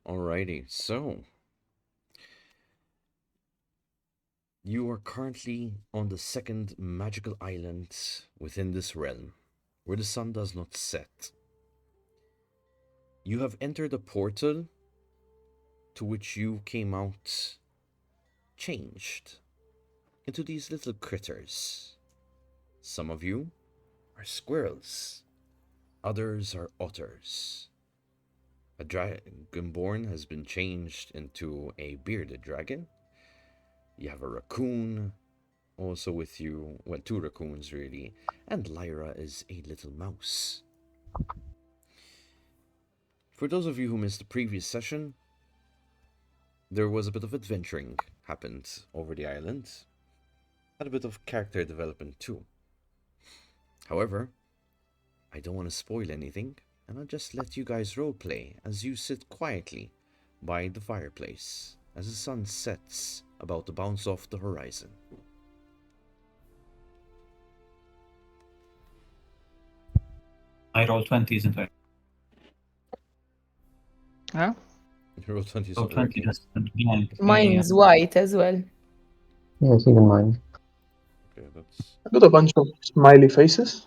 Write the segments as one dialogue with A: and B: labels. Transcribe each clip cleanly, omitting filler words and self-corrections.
A: Alrighty, so you are currently on the second magical island within this realm, where the sun does not set. You have entered a portal to which you came out changed into these little critters. Some of you are squirrels, others are otters. A dragonborn has been changed into a bearded dragon. You have a raccoon also with you, well, two raccoons really, and Lyra is a little mouse. For those of you who missed the previous session, there was a bit of adventuring happened over the island, and a bit of character development too. However, I don't want to spoil anything, and I'll just let you guys roleplay as you sit quietly by the fireplace as the sun sets about to bounce off the horizon.
B: I roll 20 isn't right.
C: Huh?
A: Roll 20 is
B: Roll
A: not
B: 20
A: working.
B: just went blank.
C: Mine's white as well.
D: Yes, even mine.
A: Okay, that's
E: I got a bunch of smiley faces.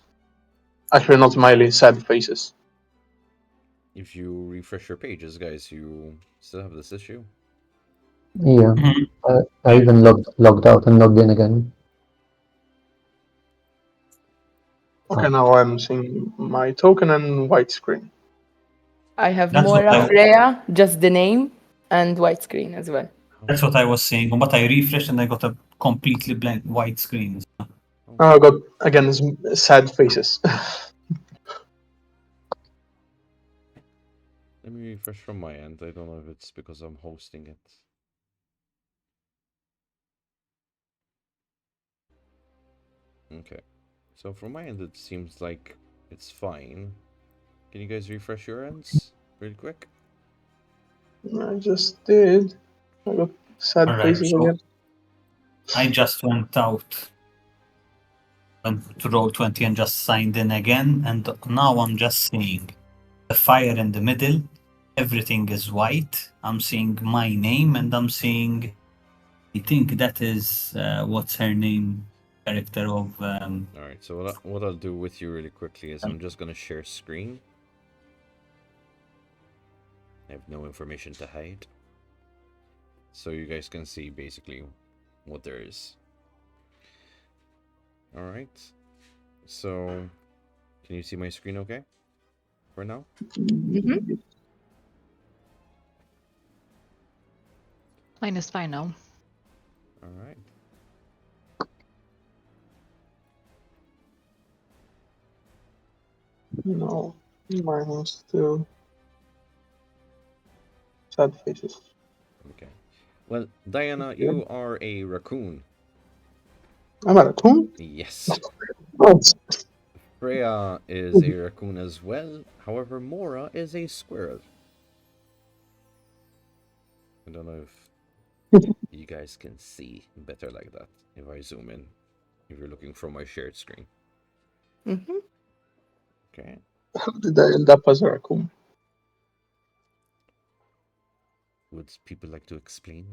E: Actually, not smiley, sad faces.
A: if you refresh your pages, guys, you still have this issue.
D: Yeah.
B: Mhm.
D: I even logged out and logged in again.
E: Okay, now I'm seeing my token and white screen.
C: I have
B: That's what
C: Mora
B: I-
C: Freya, just the name, and white screen as well.
B: That's what I was saying, but I refreshed and I got a completely blank white screen.
E: Now I got again sad faces.
A: Let me refresh from my end. I don't know if it's because I'm hosting it. Okay. So from my end, it seems like it's fine. Can you guys refresh your ends really quick?
E: I just did. I got sad
B: Alright,
E: faces
B: so
E: again.
B: I just went out to roll 20 and just signed in again, and now I'm just seeing the fire in the middle. Everything is white. I'm seeing my name, and I'm seeing. I think that is what's her name, character of.
A: All right. So what I'll do with you really quickly is I'm just gonna share screen. I have no information to hide, so you guys can see basically what there is. All right. So, can you see my screen okay for now?
C: Mm-hmm.
F: Mine is fine now.
A: All right.
E: No, mine was still sad faces.
A: Okay. Well, Diana, you are a raccoon.
E: I'm a raccoon?
A: Yes.
E: Oh,
A: Freya is a raccoon as well. However, Mora is a squirrel. I don't know if you guys can see better like that if I zoom in. If you're looking from my shared screen.
C: Mm-hmm.
A: Okay.
E: how did I end up as a raccoon?
A: Would people like to explain?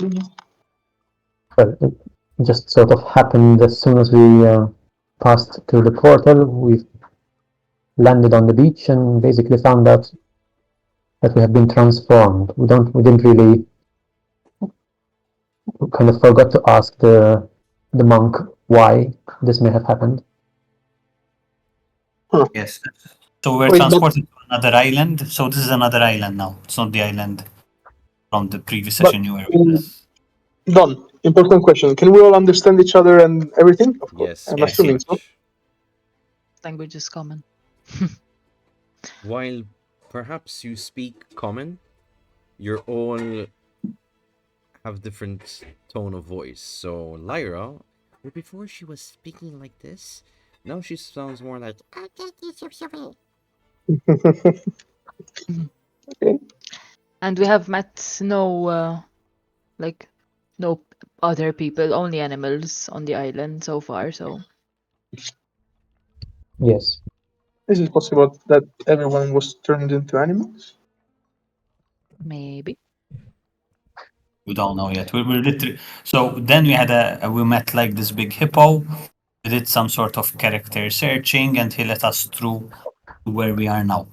D: Well, it just sort of happened as soon as we passed through the portal. We landed on the beach and basically found out that we had been transformed. We didn't really, kind of forgot to ask the monk why this may have happened.
B: Yes. So we're
E: Wait, but-
B: transported to another island. So this is another island now. It's not the island from the previous session you were with us.
E: Don, important question. Can we all understand each other and everything? Of course.
A: Yes,
E: I'm
B: yes,
E: assuming
A: pretty
E: so.
A: much.
F: Language is common.
A: While perhaps you speak common, you're all have different tone of voice. So Lyra, before she was speaking like this, now she sounds more like.
E: Okay.
F: And we have met no other people, only animals on the island so far. So
D: Yes.
E: Is it possible that everyone was turned into animals?
F: Maybe.
B: We don't know yet. We're literally so then we had we met like this big hippo. We did some sort of character searching, and he let us through to where we are now.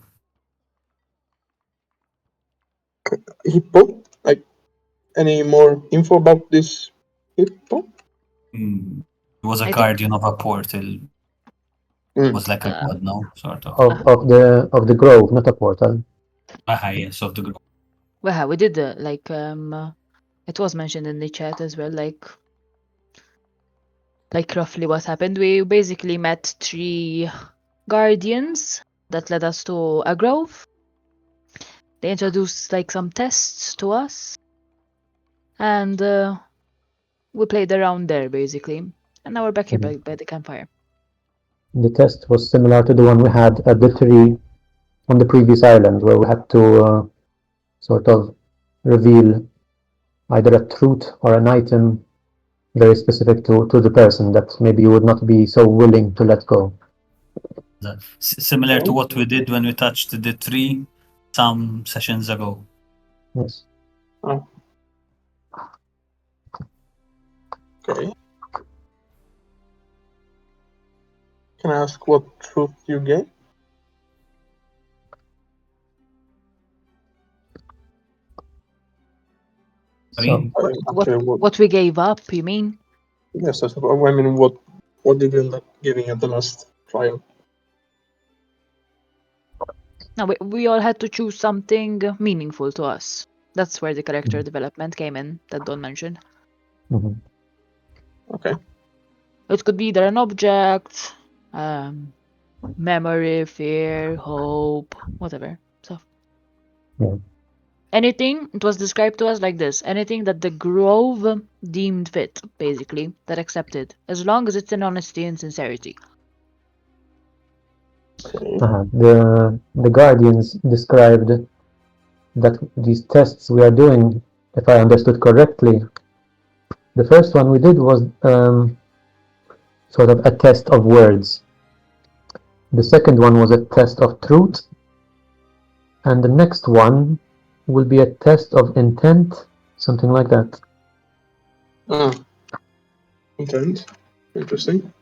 E: Hippo? Like, any more info about this hippo?
B: He was a
F: I think-
B: guardian of a portal.
E: Mm.
B: Was like a god, no, sort of.
D: Of the grove, not a portal.
B: Yes, of the group.
F: Well, we did it was mentioned in the chat as well, like roughly what happened. We basically met 3 guardians that led us to a grove. They introduced like some tests to us, and we played around there basically. And now we're back here by the campfire.
D: The test was similar to the one we had at the tree on the previous island, where we had to sort of reveal either a truth or an item very specific to the person that maybe you would not be so willing to let go.
B: Similar to what we did when we touched the tree some sessions ago.
D: Yes.
E: Okay. Can I ask what truth you gained?
D: So
F: What we gave up, you mean?
E: Yes, I mean, what did you end up giving at the last trial?
F: No, we all had to choose something meaningful to us. That's where the character development came in, that Don mentioned.
D: mhm.
E: Okay.
F: It could be either an object, memory, fear, hope, whatever. So
D: Yeah.
F: anything, it was described to us like this: anything that the grove deemed fit, basically, that accepted, as long as it's in honesty and sincerity.
E: Okay.
D: The Guardians described that these tests we are doing, if I understood correctly, the first one we did was sort of a test of words. The second one was a test of truth, and the next one will be a test of intent, something like that.
E: Intent. Interesting.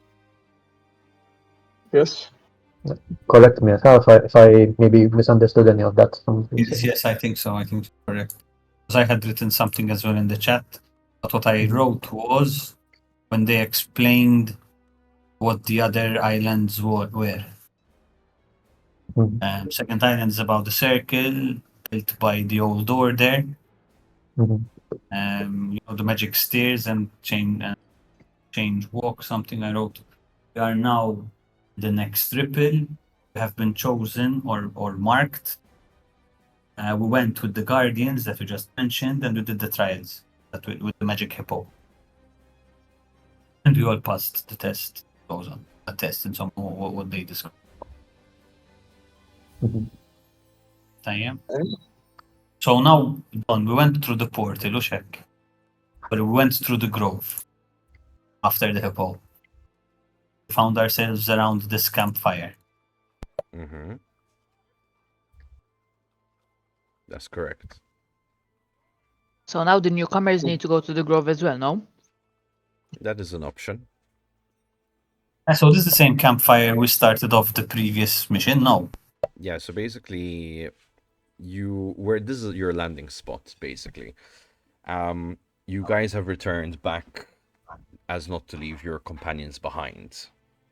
E: Yes.
D: Correct me if I maybe misunderstood any of that.
B: Yes, I think so. I think it's correct. Because I had written something as well in the chat, but what I wrote was when they explained what the other islands were. Second island is about the circle built by the old order. The magic stairs and change walk. Something I wrote. We are now the next ripple. We have been chosen or marked. We went with the guardians that we just mentioned, and we did the trials with the magic hippo, and we all passed the test. Goes on a test and some what they describe. Damn. So now, Don, we went through the portal, Ushek. But we went through the grove after the hippo. We found ourselves around this campfire.
A: Mm-hmm. That's correct.
F: So now the newcomers need to go to the grove as well, no?
A: That is an option.
B: So this is the same campfire we started off the previous mission? No.
A: Yeah, so basically this is your landing spot, basically. You guys have returned back as not to leave your companions behind.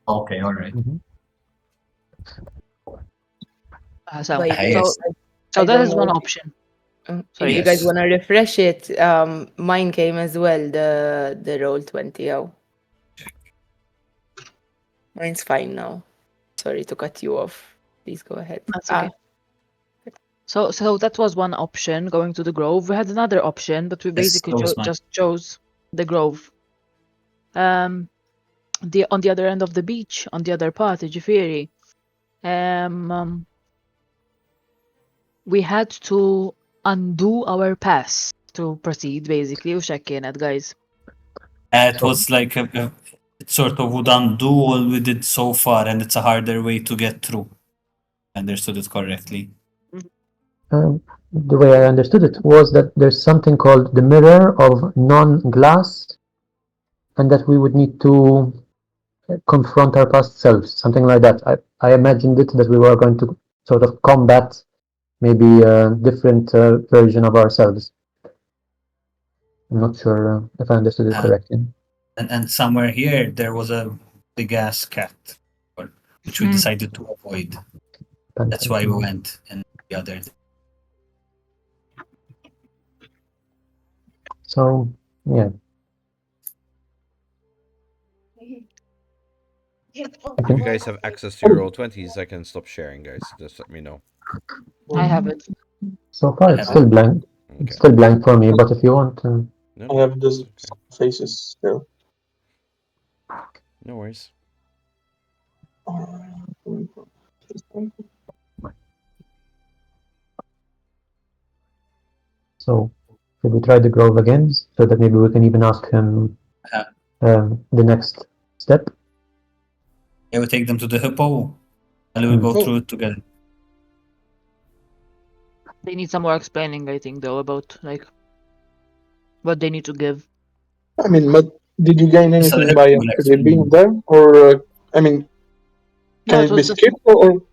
B: Okay, alright.
F: So
C: I
F: that is
C: don't
F: one
C: know.
F: option.
C: If you guys want to refresh it, mine came as well, the roll 20. Oh. Mine's fine now. Sorry to cut you off. Please go ahead.
F: That's okay. So that was one option, going to the grove. We had another option, but we basically just chose the grove. On the other end of the beach, on the other part, the Jafiri, we had to undo our pass to proceed, basically. Ushek kienet, guys.
B: It was like it sort of would undo all we did so far, and it's a harder way to get through. Understood it correctly.
D: the way I understood it was that there's something called the mirror of non-glass, and that we would need to confront our past selves, something like that. I imagined it that we were going to sort of combat maybe a different version of ourselves. I'm not sure if I understood it correctly.
B: And somewhere here there was a big ass cat, which we decided to avoid. That's why we went in the other day.
D: So, yeah.
A: If you guys have access to your roll 20s, I can stop sharing, guys. Just let me know.
F: I have it.
D: So far,
B: I
D: it's
B: have
D: still blank.
A: Okay.
D: It's still blank for me, but if you want,
A: No,
E: I have
A: it's
E: these
A: okay.
E: faces still.
A: No worries.
D: so should we try the Grove again, so that maybe we can even ask him the next step?
B: Yeah, we take them to the hippo, and we go through it together.
F: They need some more explaining, I think, though, about like what they need to give.
E: I mean, but did you gain anything
B: So
E: by
B: we'll
E: actually being
B: explain.
E: there? Or, I mean,
F: No,
E: can
F: it
E: it be
F: was just
E: skipped? Or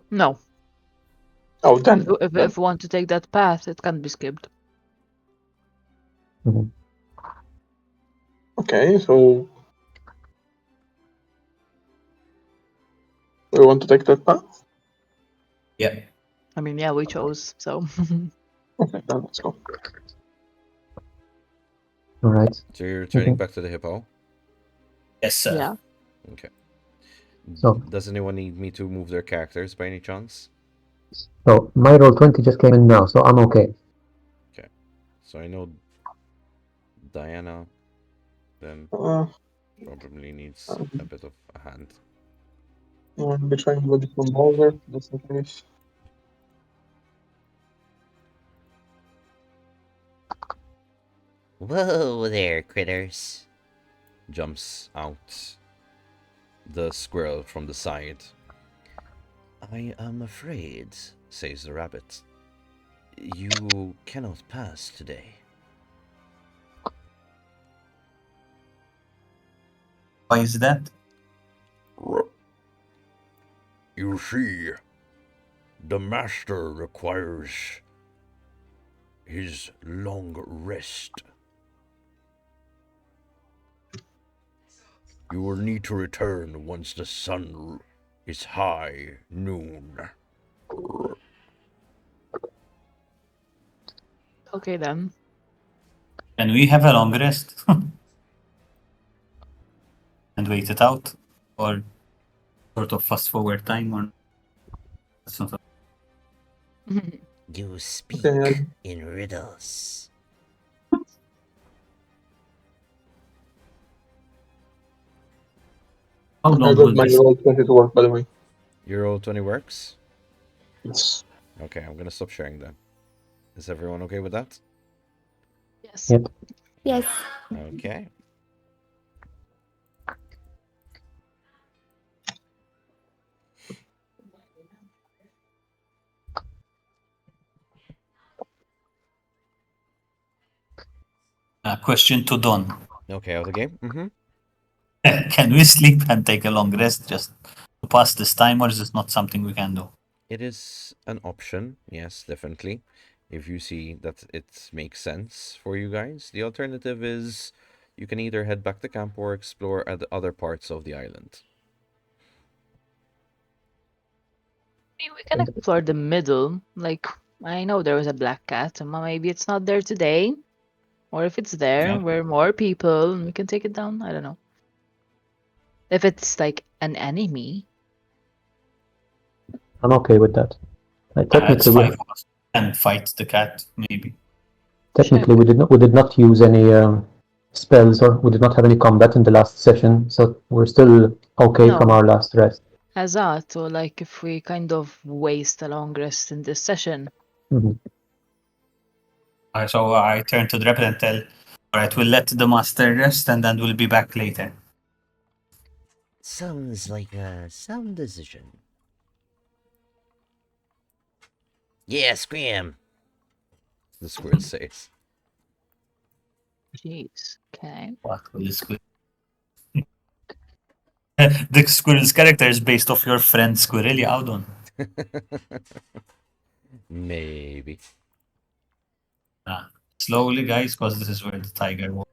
F: no.
E: oh, then.
F: If we want to take that path, it can't be skipped.
E: Okay, so we want to take that path?
B: Yeah.
F: I mean, yeah, we chose, so.
E: Okay, then let's go.
D: All right.
A: So you're returning back to the hippo?
B: Yes, sir.
F: Yeah.
A: Okay.
D: So-
A: Does anyone need me to move their characters by any chance?
D: So my roll 20 just came in now, so I'm okay.
A: So I know Diana then probably needs a bit of a hand.
E: I'll be trying with different browser, just in case.
A: Whoa there, critters. Jumps out the squirrel from the side. I am afraid, says the rabbit. You cannot pass today.
B: Why is that?
A: You see, the master requires his long rest. You will need to return once the sun is high noon.
F: Okay then.
B: Can we have a long rest? And wait it out? Or sort of fast forward time? Or that's not
A: You speak
E: Okay,
A: in riddles.
B: How
E: I
B: long
E: got
B: will
E: my
B: this?
E: roll 20 to work, by the way.
A: Your roll 20 works?
E: It's
A: Okay, I'm gonna stop sharing then. Is everyone okay with that?
F: Yes.
D: Yep.
C: Yes.
A: Okay.
B: Question to Don.
A: Okay, out of the game? Mm-hmm.
B: Can we sleep and take a long rest just to pass this time, or is this not something we can do?
A: It is an option, yes, definitely. If you see that it makes sense for you guys. The alternative is you can either head back to camp or explore at other parts of the island.
F: We can explore the middle. Like, I know there was a black cat, and maybe it's not there today. Or if it's there,
B: Yeah.
F: we're more people, and we can take it down. I don't know. If it's like an enemy.
D: I'm okay with that.
B: It's
D: Technically,
B: five of us. And fight the cat, maybe.
D: technically we did not use any spells, or we did not have any combat in the last session, so we're still okay
F: No.
D: from our last rest.
F: As that, or like if we kind of waste a long rest in this session.
D: Mhm.
B: So I turn to the rabbit and tell, alright, we'll let the master rest and then we'll be back later.
A: Sounds like a sound decision. Yeah, scram. the squirrel says.
F: Jeez. Okay.
B: What will the squirrel? The squirrel's character is based off your friend Squirrelia Audon.
A: Maybe.
B: Slowly, guys, because this is where the tiger was.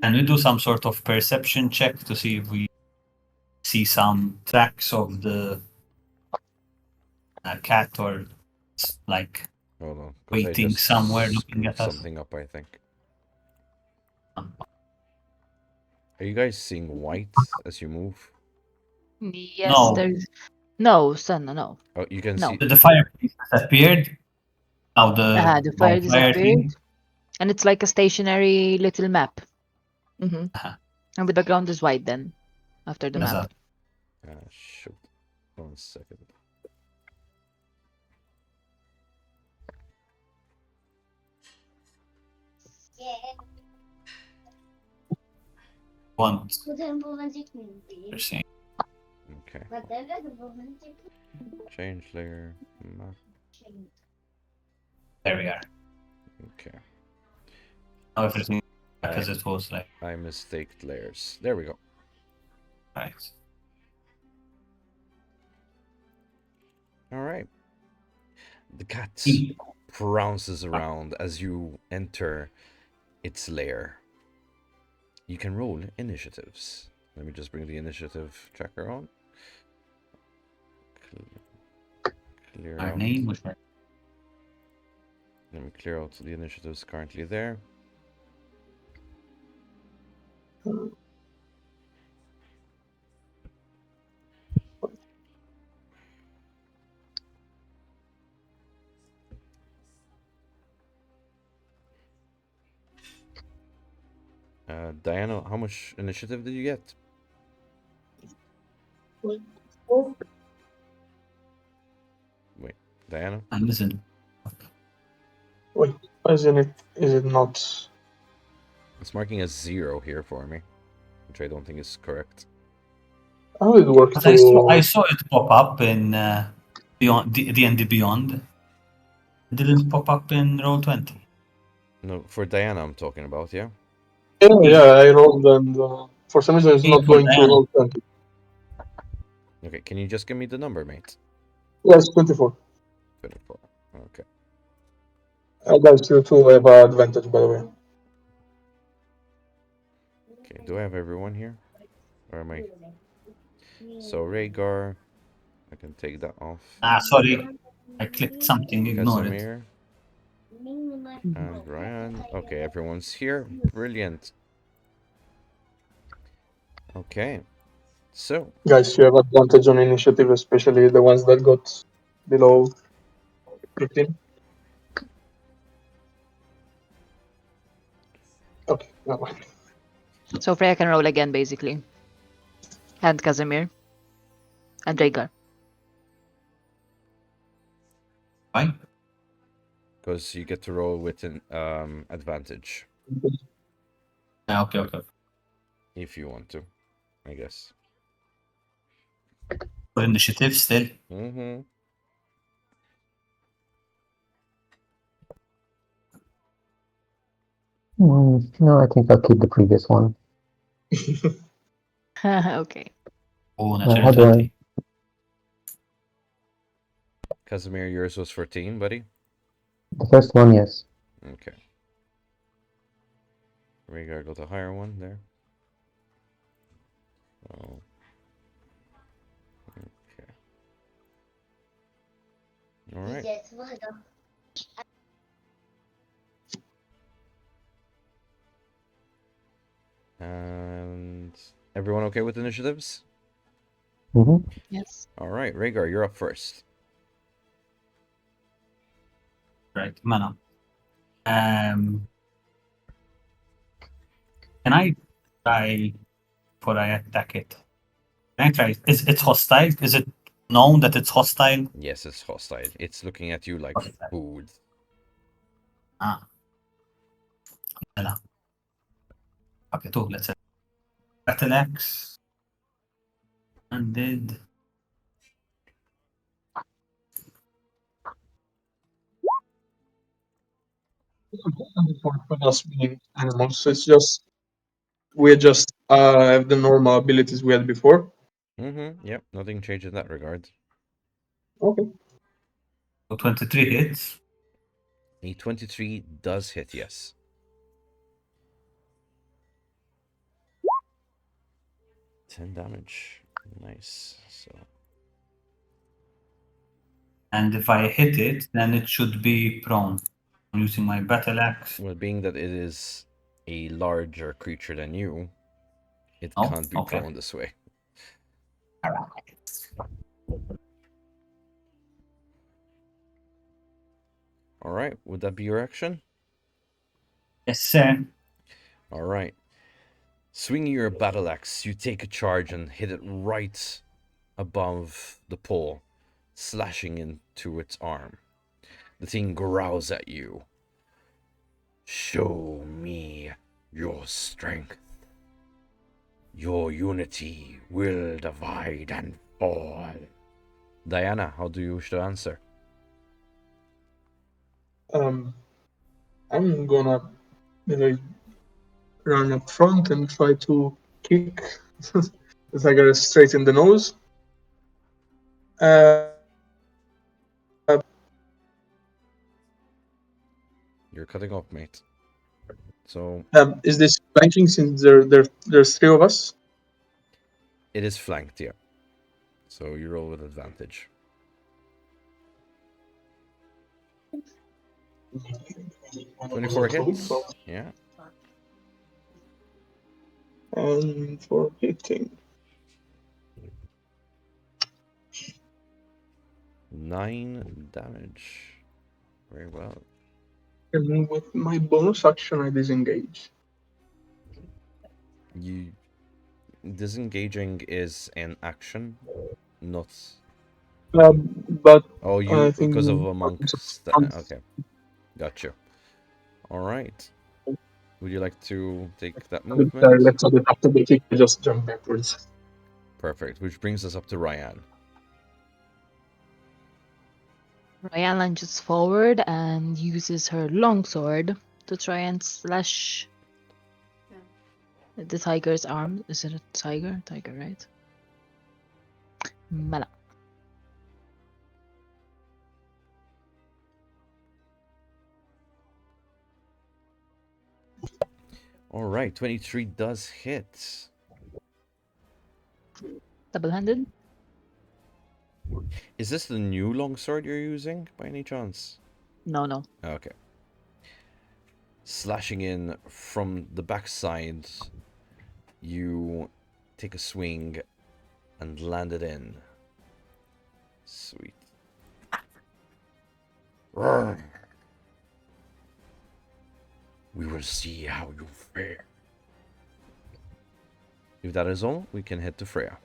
B: Can we do some sort of perception check to see if we see some tracks of the cat or like
A: Hold on. 'cause I
B: waiting
A: just
B: somewhere looking
A: screwed
B: at us?
A: something up, I think. Are you guys seeing white as you move?
F: Yes,
B: No.
F: there's no, Senna, no.
A: Oh, you can
F: No.
A: see.
B: The fireplace disappeared. Now
F: The fire
B: bonfire thing.
F: disappeared. And it's like a stationary little map.
C: Hmm.
F: And the background is white then, after the map.
B: Esatto.
A: Shoot. 1 second.
B: Want
G: Potem będzie knięty.
B: you're saying.
A: Okay.
G: Dlatego, bo będzie
A: Change layer. Map.
B: There we are.
A: Okay.
B: Now everything because it was like
A: I mistaked layers. There we go.
B: right.
A: All right. The cat
B: E.
A: prounces around as you enter its lair. You can roll initiatives. Let me just bring the initiative tracker on. Clear
B: Our
A: out.
B: name was
A: Let me clear out the initiatives currently there. Diana, how much initiative did you get? Wait, Diana?
B: I'm listening.
E: Why isn't it? Is it not?
A: It's marking as 0 here for me, which I don't think is correct.
E: How did it work
B: But
E: to?
B: I saw it pop up in Beyond D&D Beyond. It didn't pop up in Roll20.
A: No, for Diana I'm talking about, yeah?
E: Yeah, I rolled and for some reason it's
B: Me
E: not
B: too,
E: going to
B: Diana.
E: roll 20.
A: Okay, can you just give me the number, mate?
E: Yes, 24.
A: 24. Okay.
E: Guys, you two have an advantage, by the way.
A: Okay, do I have everyone here? Or am I? So Rhaegar, I can take that off.
B: Sorry. I clicked something, ignore it.
A: Casimir and Ryan. Okay, everyone's here. Brilliant. Okay. So,
E: Guys, you have advantage on initiative, especially the ones that got below 15. Okay, never mind.
F: So Freya can roll again, basically. And Casimir. And Rhaegar.
B: Why?
A: because you get to roll with an advantage
B: Okay.
A: if you want to, I guess.
B: For initiative still.
A: Mm-hmm.
D: No, I think I'll keep the previous one.
F: Okay.
B: Oh,
D: How
B: natural
D: do I-
B: 20.
A: Casimir, yours was 14, buddy.
D: The first one, yes.
A: Okay. Rhaegar got a higher one there. Oh. Okay. All right.
G: Yes, well done.
A: And everyone okay with initiatives?
D: Mm-hmm.
F: Yes.
A: All right, Rhaegar, you're up first.
B: Right, mana. Can I try before I attack it? Can I try? Is it hostile? Is it known that it's hostile?
A: Yes, it's hostile. It's looking at you like
B: Hostile.
A: food.
B: Mana. Okay, two. Let's say battle axe. Undead.
E: For us being animals, so it's just we just have the normal abilities we had before.
A: Mm-hmm. Yep. Nothing changed in that regard.
E: Okay.
B: So 23 hits.
A: A 23 does hit, yes. 10 damage. Nice. So
B: And if I hit it, then it should be prone. I'm using my battle axe.
A: well, being that it is a larger creature than you, it
B: Oh,
A: can't be
B: okay.
A: prone this way. Alright, would that be your action?
B: Yes, sir.
A: Alright. Swinging your battle axe, you take a charge and hit it right above the pole, slashing into its arm. The thing growls at you. Show me your strength. Your unity will divide and fall. Diana, how do you wish to answer?
E: I'm gonna run up front and try to kick the tiger straight in the nose.
A: You're cutting off, mate. So
E: Is this flanking since there's three of us?
A: it is flanked, yeah. So you roll with advantage. 24 hits. Yeah.
E: And for hitting,
A: 9 damage. Very well.
E: and with my bonus action, I disengage.
A: You disengaging is an action, not.
E: But
A: Oh,
E: I
A: you
E: think
A: because of a monk. Okay, got you. All right. Would you like to take that movement?
E: let's not after the kick, I just jump backwards.
A: Perfect. Which brings us up to Ryan.
F: Ryan lunges forward and uses her longsword to try and slash the tiger's arm. Is it a tiger? Tiger, right? Mela.
A: All right, 23 does hit.
F: Double-handed?
A: Is this the new longsword you're using by any chance?
F: No.
A: Okay. Slashing in from the backside, you take a swing and land it in. Sweet. Roar. We will see how you fare. If that is all, we can head to Freya.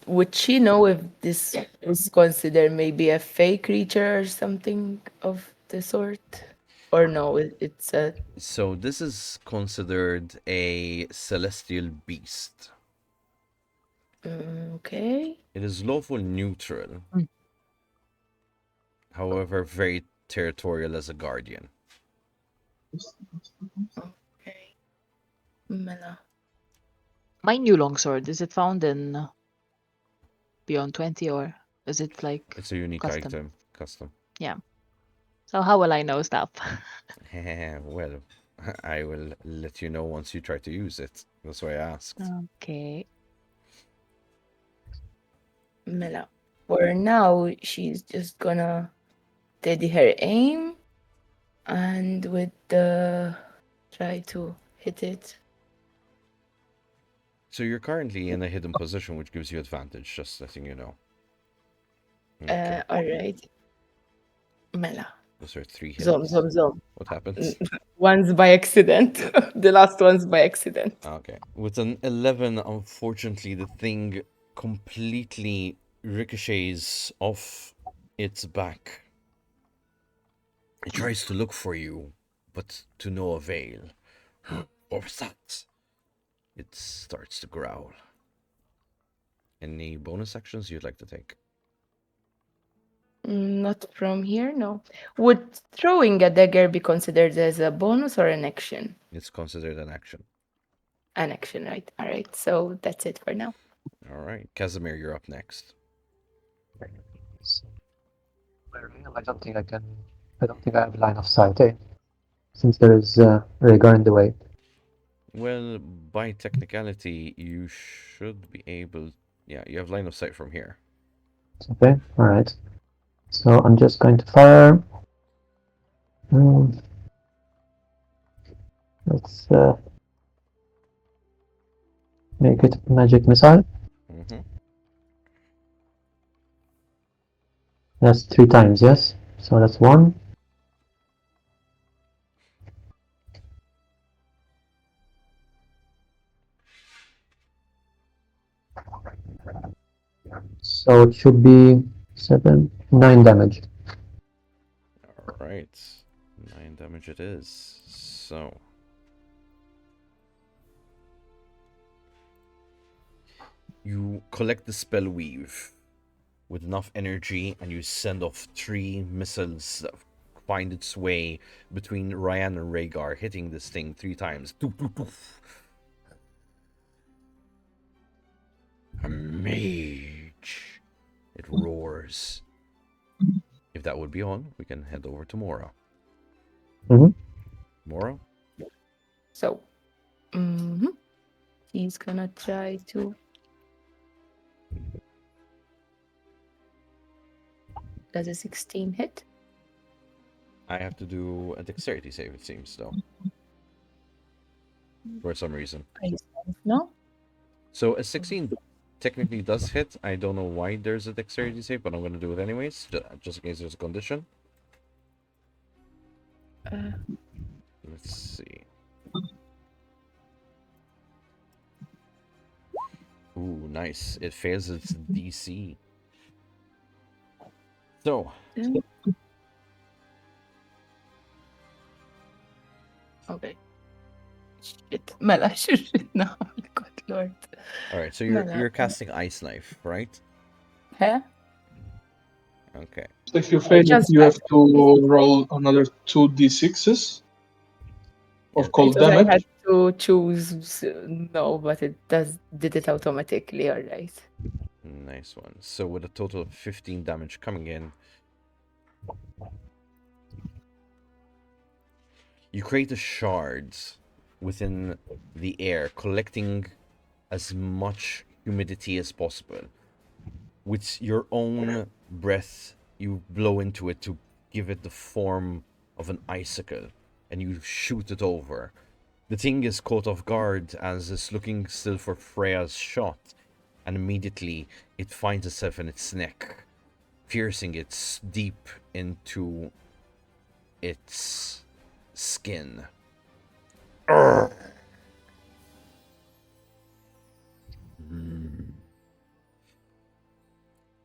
C: Would she know if this is considered maybe a fake creature or something of the sort? Or no, it's a
A: So this is considered a celestial beast.
C: okay.
A: It is lawful neutral.
F: Mm.
A: However, very territorial as a guardian.
C: Okay. Mela.
F: My new longsword, is it found in Beyond 20 or is it like
A: It's a unique
F: custom?
A: item. Custom.
F: Yeah. So how will I know stuff?
A: Well, I will let you know once you try to use it. That's why I asked.
F: Okay.
C: Mela. For now, she's just gonna steady her aim and with the try to hit it.
A: So you're currently in a hidden position, which gives you advantage, just letting you know. Okay.
C: Alright. Mela.
A: Those are 3 hits.
C: Zom.
A: What happens?
C: One's by accident. The last one's by accident.
A: Okay. With an 11, unfortunately, the thing completely ricochets off its back. It tries to look for you, but to no avail. What was that? It starts to growl. Any bonus actions you'd like to take?
C: Not from here, no. Would throwing a dagger be considered as a bonus or an action?
A: It's considered an action.
C: An action, right? All right. So that's it for now.
A: All right, Casimir, you're up next.
D: So, I don't think I can. I don't think I have line of sight, eh? Since there is Rhaegar in the way.
A: Well, by technicality, you should be able. Yeah, you have line of sight from here.
D: Okay, alright. So I'm just going to fire. Let's make it magic missile.
A: Mm-hmm.
D: That's 3 times, yes? So that's 1. So it should be 9 damage.
A: All right, 9 damage it is. So. You collect the spell weave with enough energy and you send off 3 missiles that find its way between Ryan and Rhaegar, hitting this thing 3 times. Doof, doof, doof. A mage. It roars. If that would be all, we can head over to Mora.
D: Mhm.
A: Mora?
C: So, he's gonna try to. Does a 16 hit?
A: I have to do a dexterity save, it seems, though. For some reason.
C: No?
A: So a 16 technically does hit. I don't know why there's a dexterity save, but I'm going to do it anyways, just in case there's a condition. Let's see. Ooh, nice. It fails its DC. So.
C: Okay. Shit. Mela, shit. No, good lord.
A: Alright, so
C: Mela.
A: you're casting Ice Knife, right?
C: Huh?
A: Okay.
E: So if you fail it,
C: Just
E: you have
C: like-
E: to roll another 2d6s of cold
C: Because I
E: damage.
C: had to choose no, but it did it automatically, alright.
A: Nice one. So with a total of 15 damage coming in, you create a shard within the air, collecting as much humidity as possible. With your own breath, you blow into it to give it the form of an icicle, and you shoot it over. The thing is caught off guard as it's looking still for Freya's shot, and immediately it finds itself in its neck, piercing it deep into its skin. Urgh.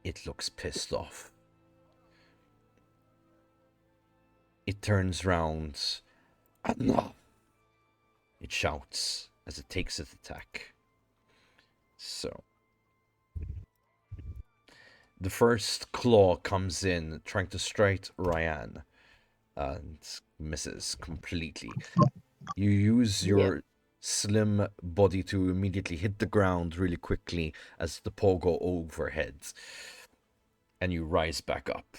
A: It looks pissed off. It turns round. Enough! It shouts as it takes its attack. So. The first claw comes in, trying to strike Ryan, and misses completely. You use your slim body to immediately hit the ground really quickly as the pogo overhead, and you rise back up.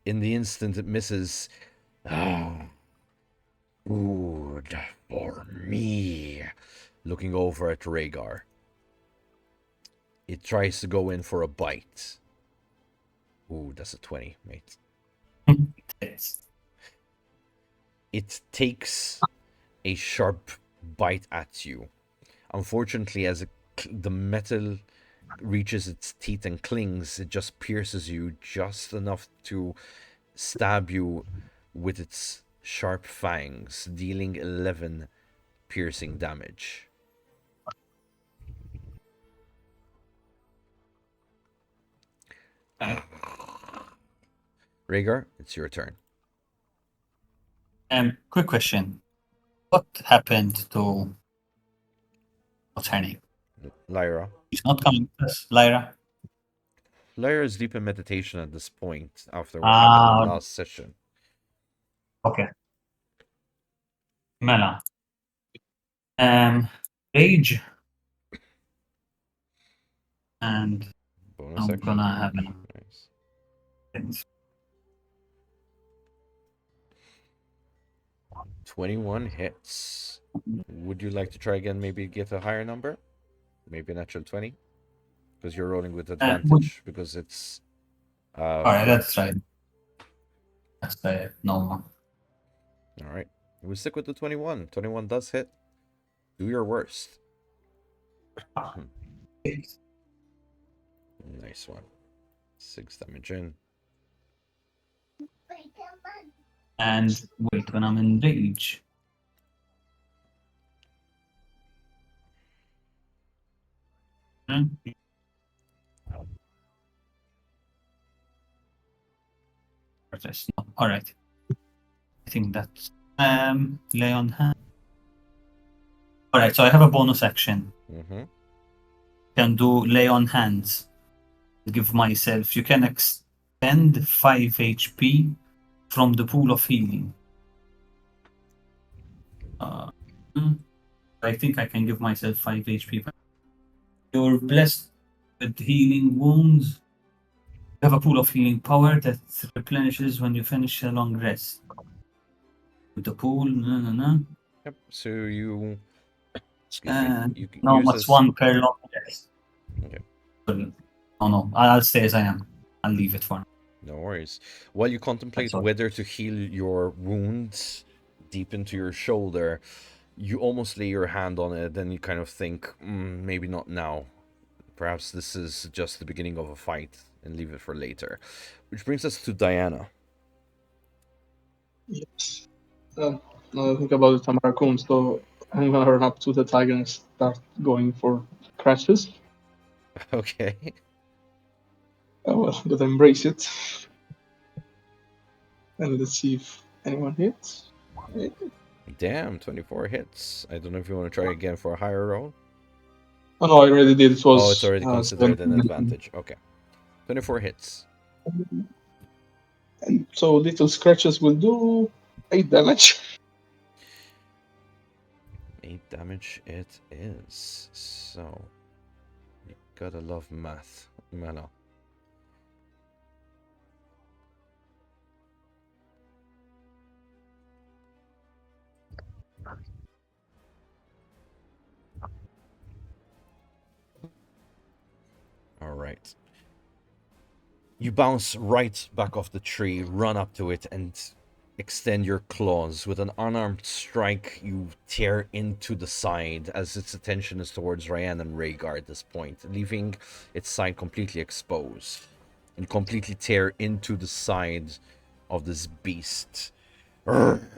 A: In the instant it misses, food for me, looking over at Rhaegar. It tries to go in for a bite. Ooh, that's a 20, mate. It takes a sharp bite at you. Unfortunately, as the metal reaches its teeth and clings, it just pierces you just enough to stab you with its sharp fangs, dealing 11 piercing damage. Rhaegar, it's your turn.
B: Quick question. What happened to... What's her name?
A: Lyra.
B: She's not coming with us, Lyra.
A: Lyra is deep in meditation at this point after what happened in the last session.
B: Okay. Mela. Rage. And
A: Bonus
B: I'm
A: action.
B: gonna have
A: Nice. 21 hits. Would you like to try again? Maybe get a higher number? Maybe a natural 20? Because you're rolling with advantage. Because it's.
B: Alright, that's right. That's the normal.
A: Alright. We stick with the 21. 21 does hit. Do your worst. Nice one. 6 damage in.
B: And wait, when I'm in rage. Alright. I think that's lay on hand. Alright, so I have a bonus action.
A: Mm-hmm.
B: Can do lay on hands. Give myself. You can extend 5 HP from the pool of healing. I think I can give myself 5 HP. You're blessed with healing wounds. You have a pool of healing power that replenishes when you finish a long rest. With the pool,
A: Yep. So you. Excuse me. You can
B: no,
A: use
B: what's
A: this.
B: one per long rest?
A: Okay.
B: No. I'll stay as I am. I'll leave it for now.
A: No worries. While you contemplate whether to heal your wounds deep into your shoulder, you almost lay your hand on it, then you kind of think, maybe not now. Perhaps this is just the beginning of a fight and leave it for later. Which brings us to Diana.
E: Yes. Now I think about the Tamara Kun, so I'm gonna run up to the tiger and start going for crashes.
A: Okay.
E: Well, gotta embrace it. And let's see if anyone hits.
A: Damn, 24 hits. I don't know if you want to try again for a higher roll.
E: Oh no, I already did. It was.
A: Oh, it's already considered an
E: 17.
A: advantage. Okay. 24 hits.
E: And so little scratches will do 8 damage.
A: 8 damage it is. So, you gotta love math, Mela. Alright. You bounce right back off the tree, run up to it, and extend your claws. With an unarmed strike, you tear into the side as its attention is towards Ryan and Rhaegar at this point, leaving its side completely exposed. You completely tear into the side of this beast. Moving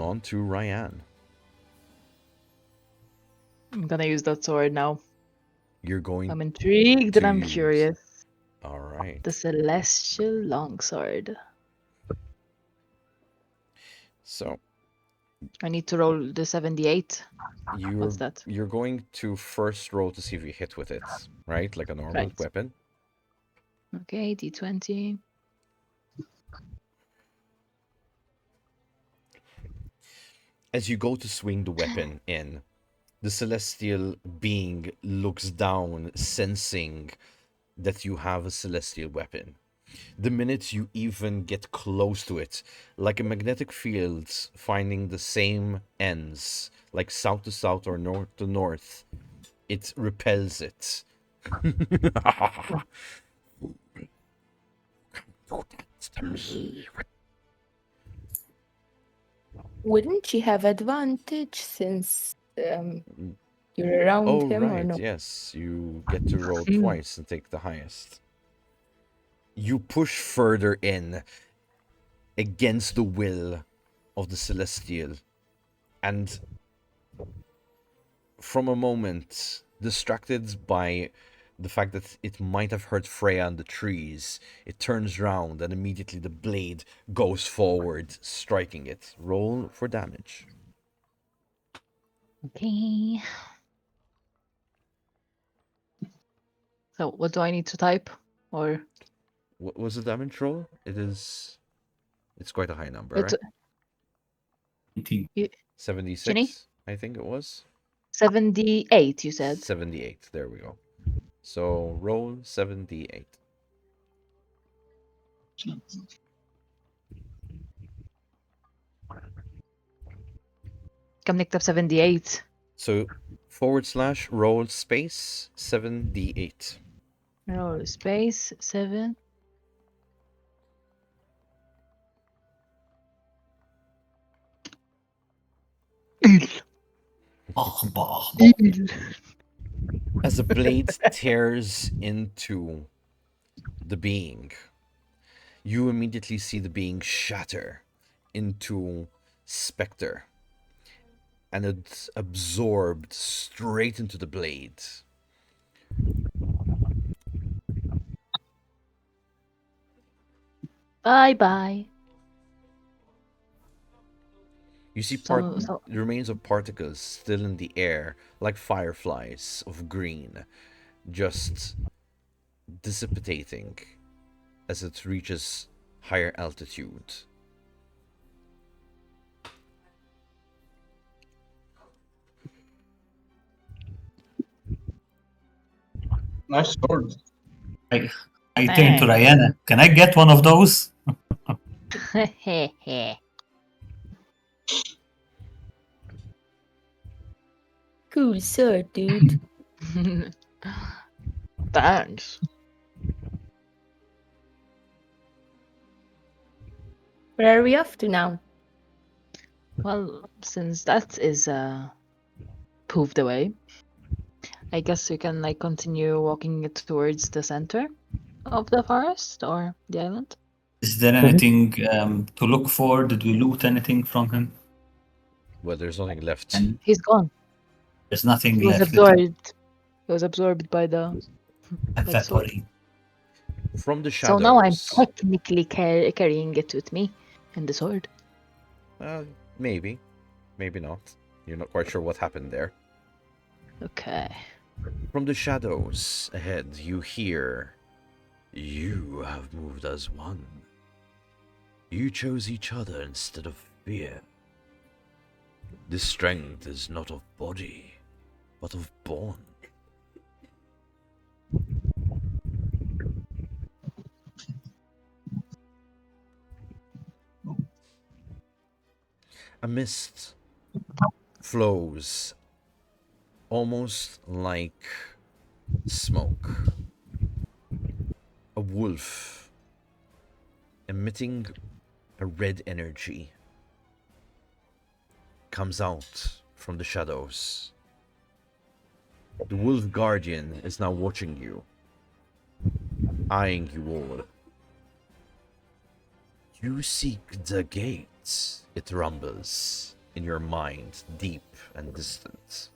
A: on to Ryan.
F: I'm gonna use that sword now.
A: You're going.
F: I'm intrigued and I'm
A: use-
F: curious.
A: All right.
F: The Celestial Longsword.
A: So
F: I need to roll the 78. What's that?
A: you're going to first roll to see if you hit with it, right? Like a normal
F: Right.
A: weapon.
F: Okay, D20.
A: As you go to swing the weapon in, the celestial being looks down, sensing that you have a celestial weapon. The minute you even get close to it, like a magnetic field finding the same ends, like south to south or north to north, it repels it.
C: Wouldn't she have advantage since you're around
A: Oh,
C: him or
A: right,
C: no?
A: yes. You get to roll twice and take the highest. You push further in against the will of the Celestial. And from a moment, distracted by the fact that it might have hurt Freya and the trees, it turns round and immediately the blade goes forward, striking it. Roll for damage.
F: Okay. So what do I need to type? Or
A: What was the damage roll? It's quite a high number,
F: it's
A: right?
B: 18.
A: 76, I think it was.
F: 78, you said.
A: 78. There we go. So roll 78.
F: كم نكتب 78؟
A: So / roll space 7d8.
F: Roll space 7.
A: As the blade tears into the being, you immediately see the being shatter into Spectre, and it's absorbed straight into the blade.
F: Bye bye.
A: You see
F: So
A: the remains of particles still in the air, like fireflies of green, just dissipating as it reaches higher altitude.
E: Nice sword.
B: I turn to Rihanna. Can I get one of those?
C: Cool sword, dude.
F: Thanks.
C: Where are we off to now?
F: Well, since that is proved away, I guess we can like continue walking it towards the center of the forest or the island.
B: Is there anything to look for? Did we loot anything from him?
A: Well, there's nothing left.
B: And
F: He's gone.
B: there's nothing
F: He was
B: left.
F: absorbed. He was absorbed by the.
B: Evaporate.
A: From the shadows.
F: So now I'm technically carrying it with me, and the sword.
A: Maybe. Maybe not. You're not quite sure what happened there.
F: Okay.
A: From the shadows ahead, you hear, "You have moved as one. You chose each other instead of fear. This strength is not of body, but of bond." A mist flows almost like smoke. A wolf emitting a red energy comes out from the shadows. The wolf guardian is now watching you, eyeing you all. "You seek the gates," it rumbles in your mind, deep and distant.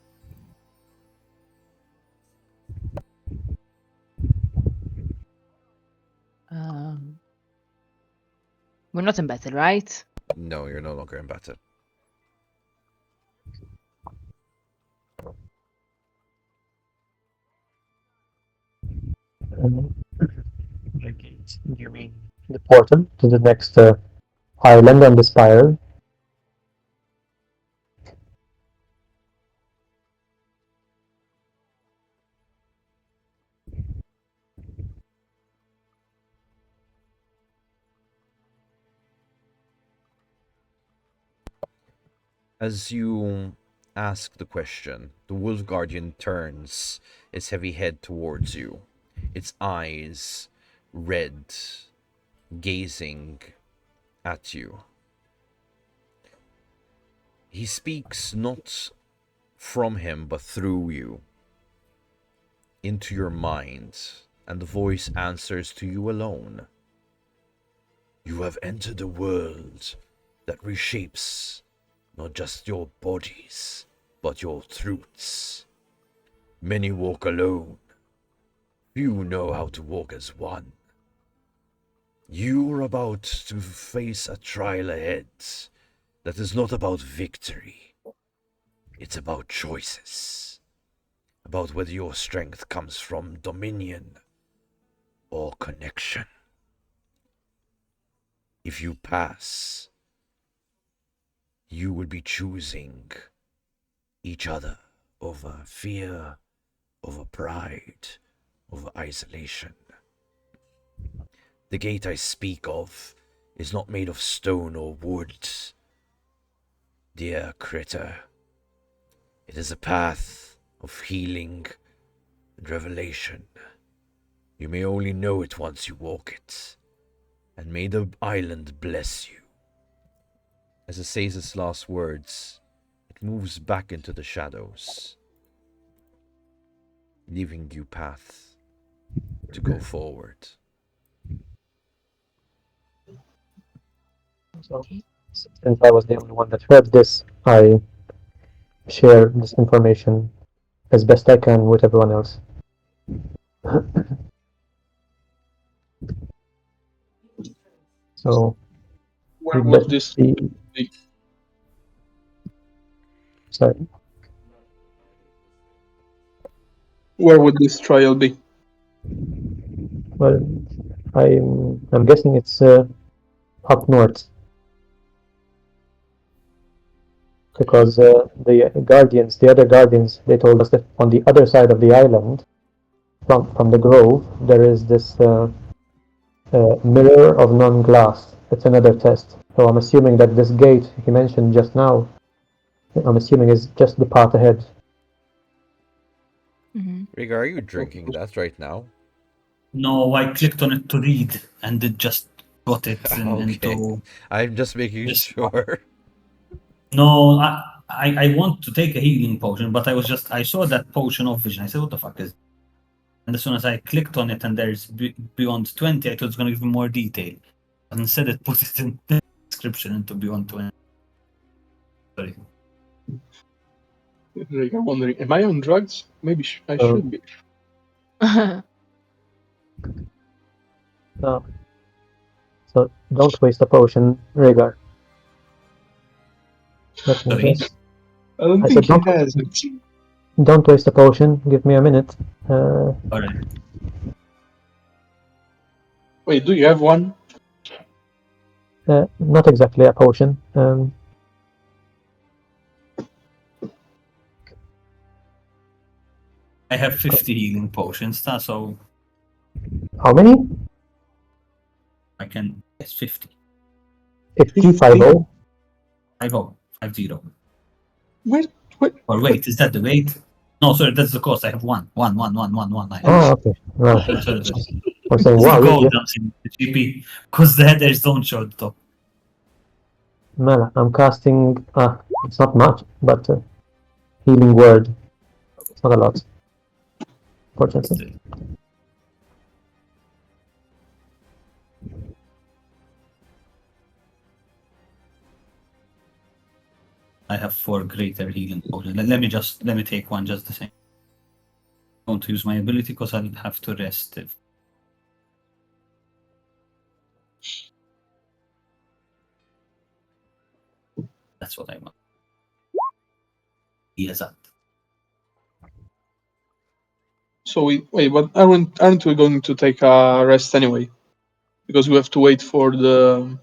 F: We're not in battle, right?
A: No, you're no longer in battle.
D: You mean the portal to the next island on the spiral?
A: As you ask the question, the wolf guardian turns its heavy head towards you, its eyes red, gazing at you. He speaks not from him but through you, into your mind, and the voice answers to you alone. "You have entered a world that reshapes not just your bodies, but your truths. Many walk alone. Few know how to walk as one. You are about to face a trial ahead that is not about victory. It's about choices. about whether your strength comes from dominion or connection. If you pass, you will be choosing each other over fear, over pride, over isolation. The gate I speak of is not made of stone or wood, dear critter. It is a path of healing and revelation. You may only know it once you walk it, and may the island bless you. As it says its last words, it moves back into the shadows, leaving you path to go forward.
D: So, since I was the only one that heard this, I share this information as best I can with everyone else. So,
E: Where
D: we'd
E: would
D: best
E: this
D: be...
E: be?
D: Sorry.
E: Where would this trial be?
D: Well, I'm guessing it's up north. Because the other guardians, they told us that on the other side of the island, from the grove, there is this mirror of non-glass. It's another test. So I'm assuming that this gate he mentioned just now, I'm assuming is just the path ahead.
A: Riga, are you drinking that right now?
B: No, I clicked on it to read, and it just got it into.
A: I'm just making
B: Just-
A: sure.
B: No, I want to take a healing potion, but I saw that potion of vision. I said, what the fuck is? And as soon as I clicked on it and there's beyond 20, I thought it's going to give me more detail. And instead, it put it in the description into beyond 20. Sorry.
E: Like, I'm wondering, am I on drugs? Maybe I should be.
D: So don't waste a potion, Rhaegar. Let me
B: Sorry?
D: guess.
E: I don't
D: I
E: think
D: said
E: he has it.
D: Don't waste a potion. Give me a minute.
B: All right.
E: Wait, do you have one?
D: Not exactly a potion.
B: I have 50 healing potions, so
D: How many?
B: I can. It's 50.
D: 50, 50.
B: 50.
E: Where?
B: Or wait, is that the weight? No, sorry, that's the cost. I have one. One.
D: Oh, okay. Right.
B: Sorry.
D: I'm saying,
B: It's
D: wow,
B: the gold
D: yeah.
B: jumps in the GP because the headers don't show the top.
D: Mela, I'm casting. It's not much, but healing word. It's not a lot. Fortunately.
B: I have 4 greater healing potions. Let me take one just the same. I want to use my ability because I'll have to rest. That's what I want. Yes, that.
E: So but aren't we going to take a rest anyway? Because we have to wait for the.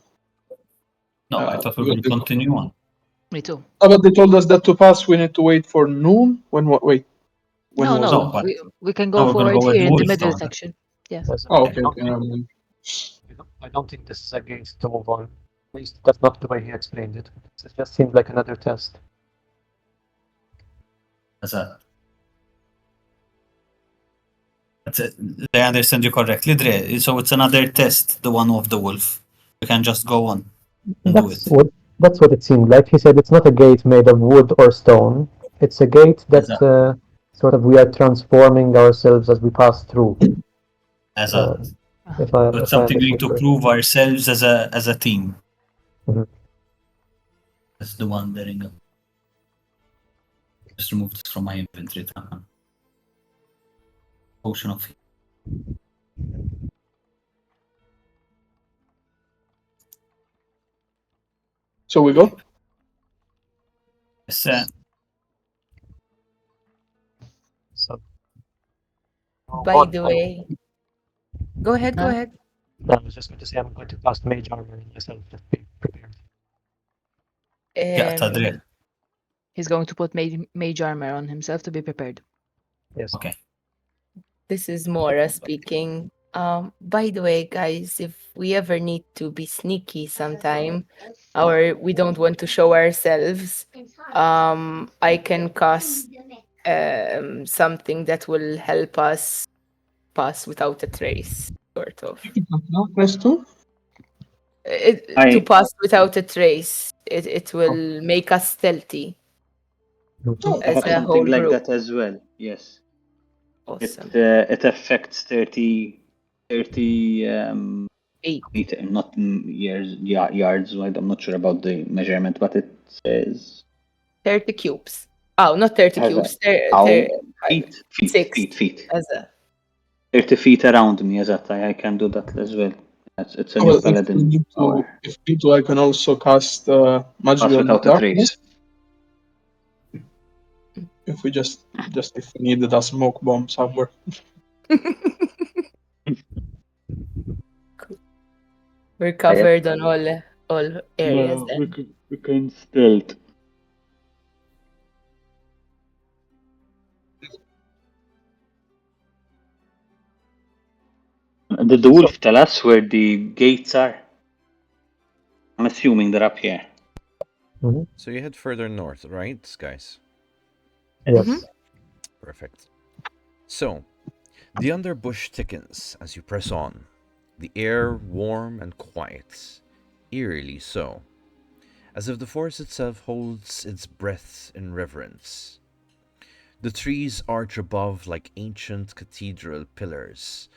B: No, I thought we were going to continue on.
F: Me too.
E: But they told us that to pass we need to wait for noon. When what? Wait. When was
B: No,
E: it?
B: but
F: We can
B: now
F: go
B: we're gonna
F: forward
B: go with
F: here in the
B: Wolfstone.
F: middle section. Yes.
E: Oh, okay.
D: I don't think this is a gate to move on. At least that's not the way he explained it. It just seemed like another test.
B: That's it. Did I understand you correctly, Dre? So it's another test, the one of the wolf. We can just go on and do it.
D: That's what it seemed like. He said it's not a gate made of wood or stone. It's a gate that sort of we are transforming ourselves as we pass through.
B: But something we need to prove ourselves as a team.
D: Mhm.
B: That's the one there. Just remove this from my inventory. Potion of.
E: So we go.
B: Yes,
D: So
C: by the way, go ahead, go
F: Huh?
C: ahead.
D: I was just going to say I'm going to cast Mage Armor on myself. Just be prepared.
B: Yeah,
C: Um,
B: Tadri.
F: He's going to put mage armor on himself to be prepared.
D: Yes.
B: Okay.
C: This is Mora speaking. By the way, guys, if we ever need to be sneaky sometime, or we don't want to show ourselves, I can cast something that will help us pass without a trace, sort of.
E: No, press 2?
C: To pass without a trace, it will make us stealthy
D: Mhm.
H: I
C: as
H: have
C: a
H: something
C: whole
H: like
C: group.
H: that as well. Yes.
C: Awesome.
H: It affects 30
C: Eight.
H: meter, not yards wide. I'm not sure about the measurement, but it says
C: 30 cubes. Oh, not 30
H: has a
C: cubes.
H: how feet, feet.
C: As a
H: 30 feet around me. As that I can do that as well. It's a new
E: Well,
H: paladin power.
E: if we need to, I can also cast
H: Pass
E: magical
H: without a
E: darkness.
H: trace.
E: If we just if we needed a smoke bomb somewhere.
C: We're covered on all areas
H: No,
C: then.
H: we can stealth. Did the wolf tell us where the gates are? I'm assuming they're up here.
A: So you head further north, right, guys?
D: Yes.
C: Mhm.
A: Perfect. So, the underbush thickens as you press on, the air warm and quiet, eerily so, as if the forest itself holds its breath in reverence. The trees arch above like ancient cathedral pillars,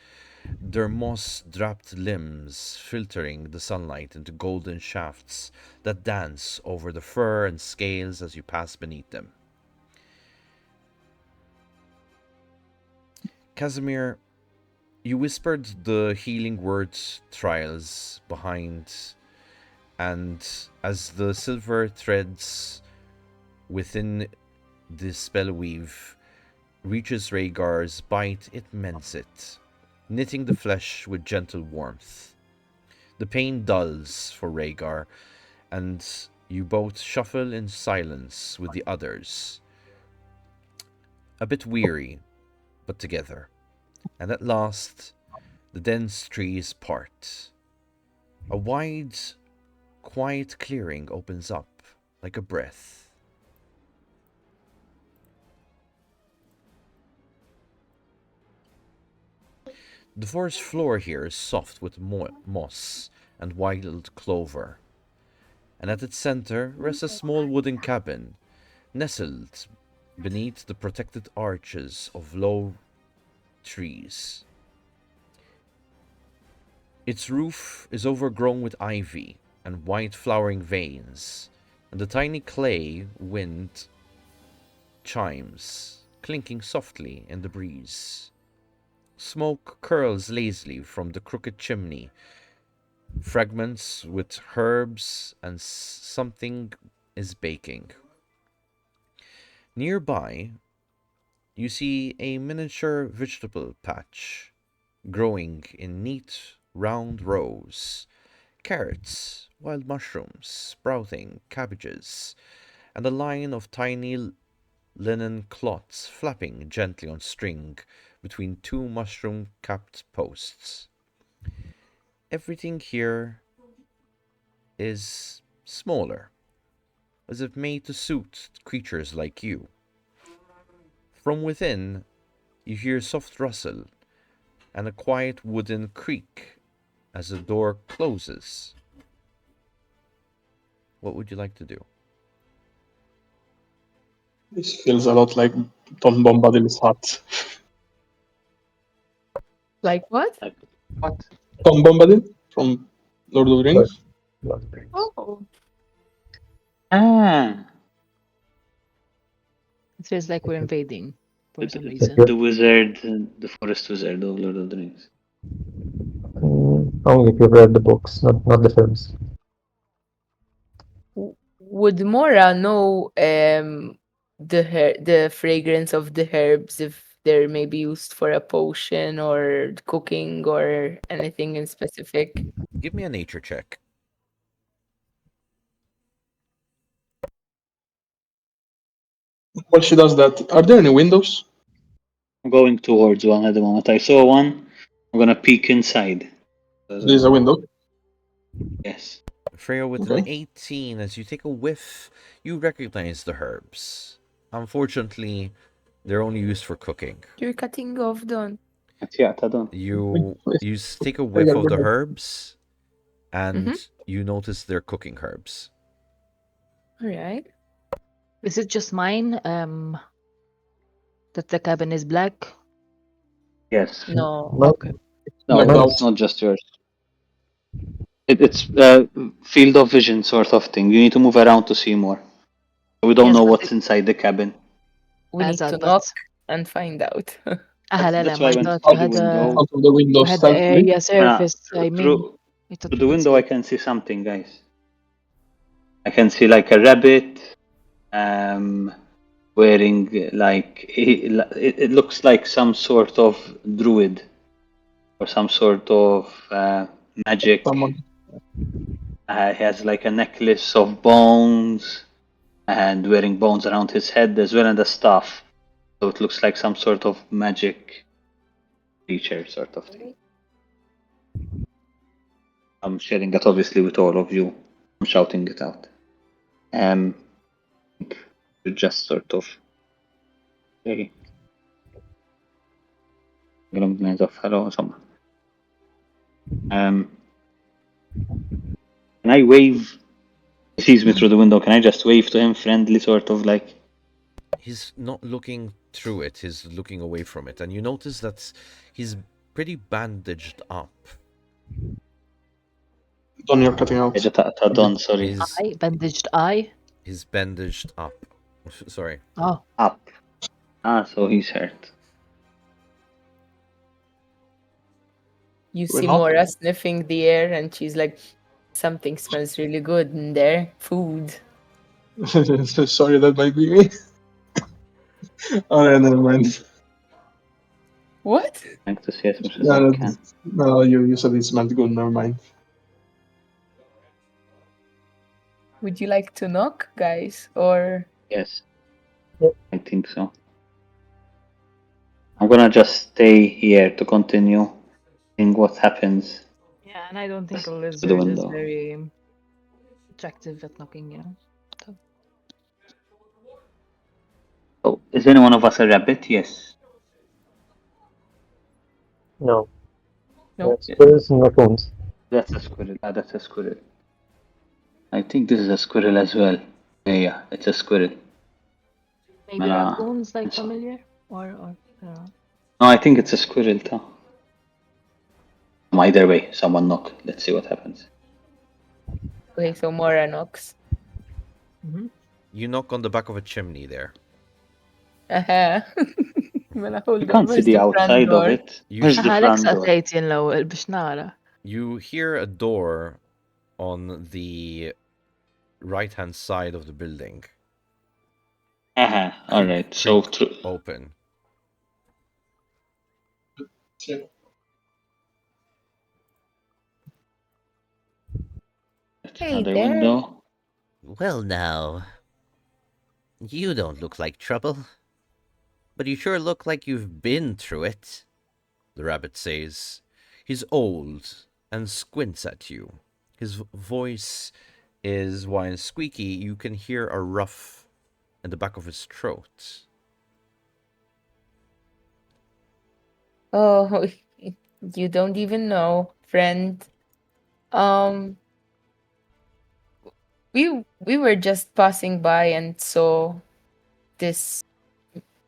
A: their moss draped limbs filtering the sunlight into golden shafts that dance over the fur and scales as you pass beneath them. Casimir, you whispered the healing words trials behind, and as the silver threads within the spell weave reaches Rhaegar's bite, it mends it, knitting the flesh with gentle warmth. The pain dulls for Rhaegar, and you both shuffle in silence with the others, a bit weary, but together. And at last, the dense trees part. A wide, quiet clearing opens up like a breath. The forest floor here is soft with moss and wild clover, and at its center rests a small wooden cabin, nestled beneath the protected arches of low trees. Its roof is overgrown with ivy and white flowering veins, and the tiny clay wind chimes, clinking softly in the breeze. Smoke curls lazily from the crooked chimney, fragments with herbs, and something is baking. Nearby, you see a miniature vegetable patch growing in neat round rows. Carrots, wild mushrooms, sprouting cabbages, and a line of tiny linen cloths flapping gently on string between two mushroom capped posts. Everything here is smaller, as if made to suit creatures like you. From within, you hear soft rustle and a quiet wooden creak as the door closes. What would you like to do?
E: This feels a lot like Tom Bombadil's hut.
C: Like what?
H: What?
E: Tom Bombadil from Lord of the Rings.
C: Oh,
H: Ah,
F: It feels like we're invading for some
H: the,
F: reason.
H: the wizard, the forest wizard of Lord of the Rings.
D: Only if you've read the books, not the films.
C: would Mora know the fragrance of the herbs if they're maybe used for a potion or cooking or anything in specific.
A: Give me a nature check.
E: While she does that, are there any windows?
H: I'm going towards one at the moment. I saw one. I'm gonna peek inside.
E: There's a window.
H: Yes.
A: Freya, with an
E: Okay.
A: 18, as you take a whiff, you recognize the herbs. Unfortunately, they're only used for cooking.
C: You're cutting off, Don.
H: Yeah, I don't.
A: You take a whiff of the herbs, and you notice they're cooking herbs.
C: All right.
F: Is it just mine? That the cabin is black?
H: Yes.
C: No.
D: No.
C: Okay.
H: No,
E: Blacked
H: it's
E: out.
H: not just yours. It's field of vision sort of thing. You need to move around to see more. We don't
F: Yes,
H: know
F: but
H: what's inside the cabin.
C: We need to
F: but
C: knock and find out.
H: That's why I
F: I
H: went
F: thought
H: through
F: you
H: the
F: had
H: window.
E: Out of the window
F: you had the
E: stealthily.
F: area surface. I mean,
H: Through
F: I thought
H: through
F: you
H: the
F: could
H: window,
F: see
H: I
F: it.
H: can see something, guys. I can see like a rabbit, wearing it looks like some sort of druid or some sort of magic.
E: Someone.
H: He has like a necklace of bones and wearing bones around his head as well, and a staff. So it looks like some sort of magic creature sort of thing. I'm sharing that obviously with all of you. I'm shouting it out. You just sort of okay. Glömde of hello or something. Can I wave? He sees me through the window. Can I just wave to him, friendly, sort of like?
A: He's not looking through it, he's looking away from it. And you notice that he's pretty bandaged up.
E: Don, you're cutting out.
H: Don, sorry.
F: Bandaged eye.
A: He's bandaged up. Sorry.
F: Oh.
H: Up. So he's hurt.
C: You
E: We're
C: see
E: not.
C: Mora sniffing the air, and she's like, something smells really good in there. Food.
E: Sorry, that might be me. Alright, never mind.
C: What?
H: Trying to see as much as I
E: No,
H: can.
E: no, you said it's meant good, never mind.
C: Would you like to knock, guys? Or
H: Yes.
D: Yep.
H: I think so. I'm gonna just stay here to continue seeing what happens.
F: Yeah, and I don't think a
H: To the
F: lizard is
H: window.
F: very attractive at knocking, you know.
H: So, is any one of us a rabbit? Yes.
D: No.
C: no?
D: Squirrels and raccoons.
H: That's a squirrel. That's a squirrel. I think this is a squirrel as well. Yeah, it's a squirrel.
F: Maybe raccoons like familiar? Or I don't know.
H: No, I think it's a squirrel too. Either way, someone knock. Let's see what happens.
C: Okay, so Mora knocks.
A: You knock on the back of a chimney there.
H: You can't see the outside of it. Where's the front door?
A: You hear a door on the right-hand side of the building.
H: Alright, so
A: open.
C: Hey
H: Another
C: there.
H: window.
A: Well now, you don't look like trouble, but you sure look like you've been through it, the rabbit says. He's old and squints at you. His voice is, while squeaky, you can hear a ruff in the back of his throat.
C: Oh, you don't even know, friend. We were just passing by and saw this,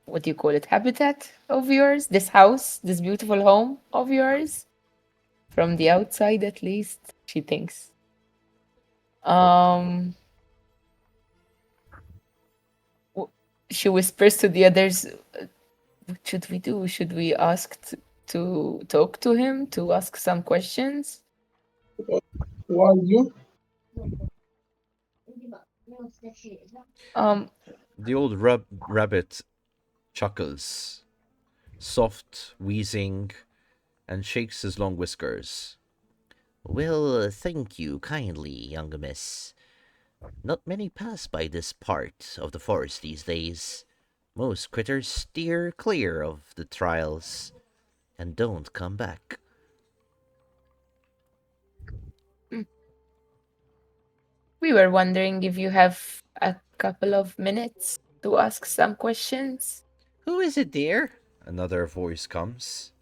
C: what do you call it, habitat of yours? This house, this beautiful home of yours? From the outside, at least, she thinks. She whispers to the others, what should we do? Should we ask to talk to him, to ask some questions?
E: Why you?
A: The old rabbit chuckles. soft wheezing, and shakes his long whiskers. Well, thank you kindly, young miss. Not many pass by this part of the forest these days. Most critters steer clear of the trials and don't come back.
C: We were wondering if you have a couple of minutes to ask some questions.
A: Who is it, dear? Another voice comes.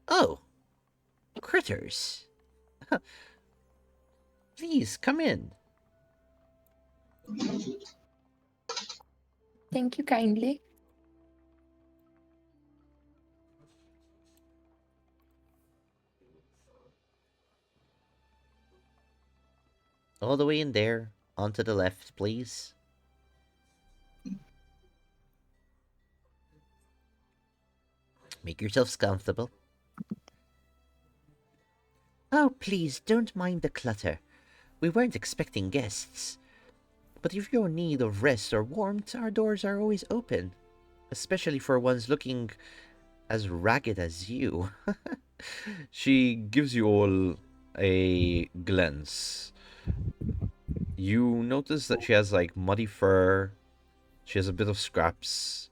A: Oh, critters. Please come in.
C: Thank you kindly.
A: All the way in there, onto the left, please. Make yourselves comfortable. Oh, please, don't mind the clutter. We weren't expecting guests. But if you're in need of rest or warmth, our doors are always open. Especially for ones looking as ragged as you. She gives you all a glance. You notice that she has like muddy fur, she has a bit of scraps,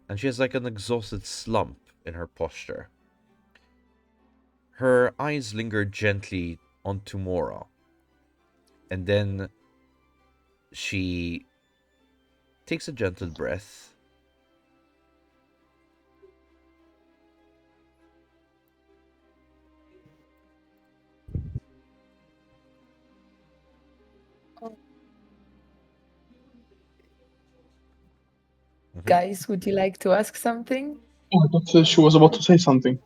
A: and she has like an exhausted slump in her posture. Her eyes linger gently on Tumora, and then she takes a gentle breath.
C: Guys, would you like to ask something?
E: Oh, but she was about to say something.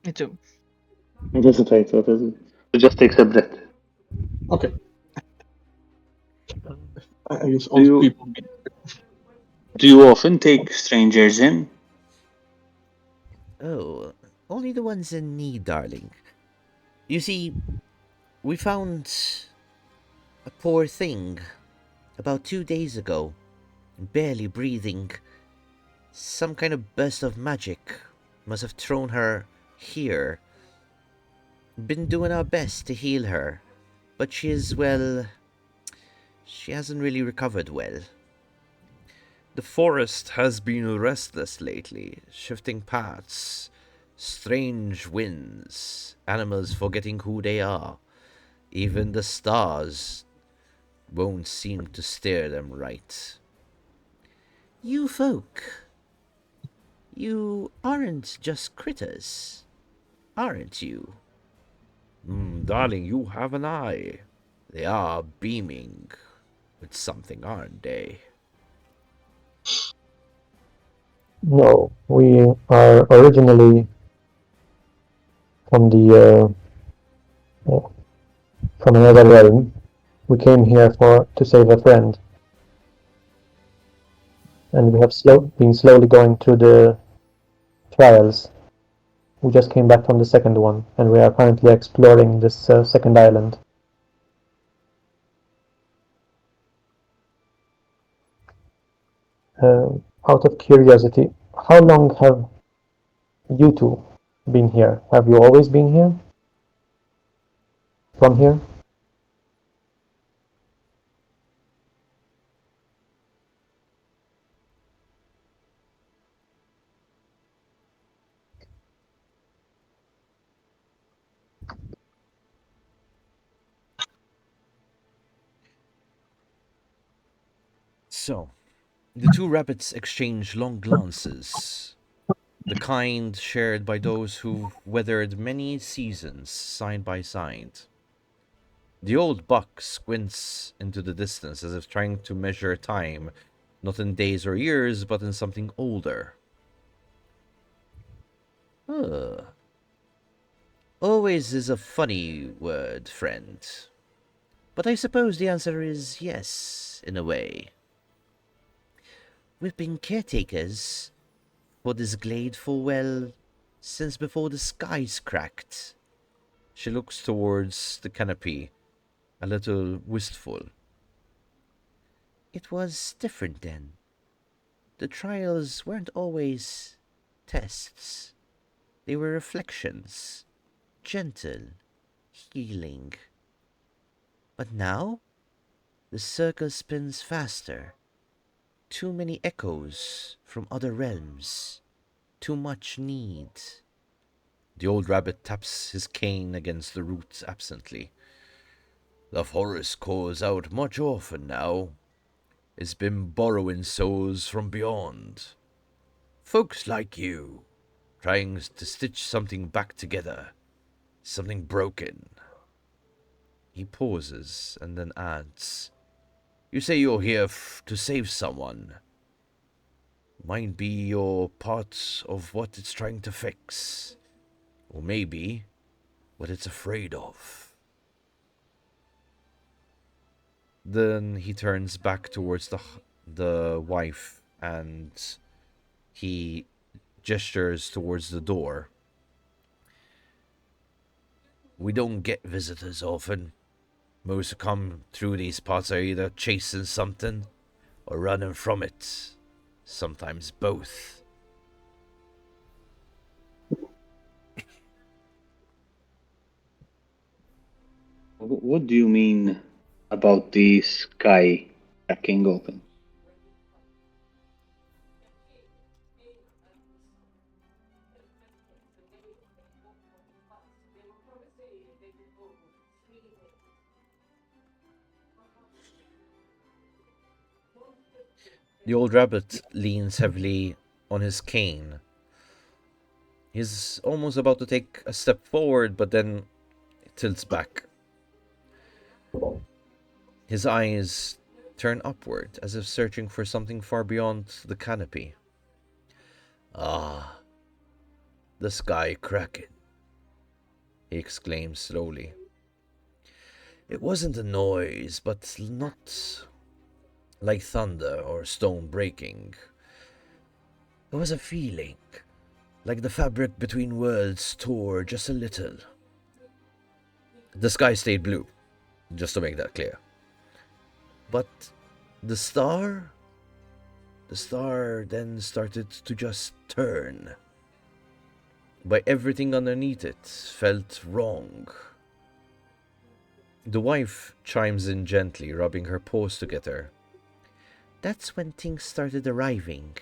F: Me too.
H: It isn't right, what is it? It just takes a breath.
E: Okay. I guess
H: Do
E: all
H: you-
E: people.
H: Do you often take strangers in?
A: Oh, only the ones in need, darling. You see, we found a poor thing about 2 days ago, barely breathing. Some kind of burst of magic must have thrown her here. Been doing our best to heal her, but she hasn't really recovered well. The forest has been restless lately, shifting paths, strange winds, animals forgetting who they are. Even the stars won't seem to steer them right. You folk, you aren't just critters, aren't you? Darling, you have an eye. They are beaming with something, aren't they?
D: No, we are originally from the from another realm. We came here to save a friend, and we have been slowly going through the trials. We just came back from the second one, and we are currently exploring this second island. Out of curiosity, how long have you two been here? Have you always been here? From here?
A: So, the two rabbits exchange long glances, the kind shared by those who've weathered many seasons side by side. The old buck squints into the distance as if trying to measure time, not in days or years, but in something older. Always is a funny word, friend. But I suppose the answer is yes, in a way. We've been caretakers for this glade for, well, since before the skies cracked. She looks towards the canopy, a little wistful. It was different then. The trials weren't always tests. They were reflections, gentle, healing. But now, the circle spins faster. Too many echoes from other realms. Too much need. The old rabbit taps his cane against the roots absently. The forest calls out much often now. It's been borrowing souls from beyond. Folks like you, trying to stitch something back together. Something broken. He pauses and then adds, You say you're here to save someone. Might be you're part of what it's trying to fix. Or maybe what it's afraid of. Then he turns back towards the wife and he gestures towards the door. We don't get visitors often. Most who come through these parts are either chasing something or running from it. Sometimes both.
H: What do you mean about the sky cracking open?
A: The old rabbit leans heavily on his cane. He's almost about to take a step forward, but then tilts back. His eyes turn upward, as if searching for something far beyond the canopy. Ah, the sky cracking, he exclaims slowly. It wasn't a noise, but not like thunder or stone breaking. It was a feeling, like the fabric between worlds tore just a little. The sky stayed blue, just to make that clear. But the star then started to just turn. But everything underneath it felt wrong. The wife chimes in gently, rubbing her paws together. That's when things started arriving.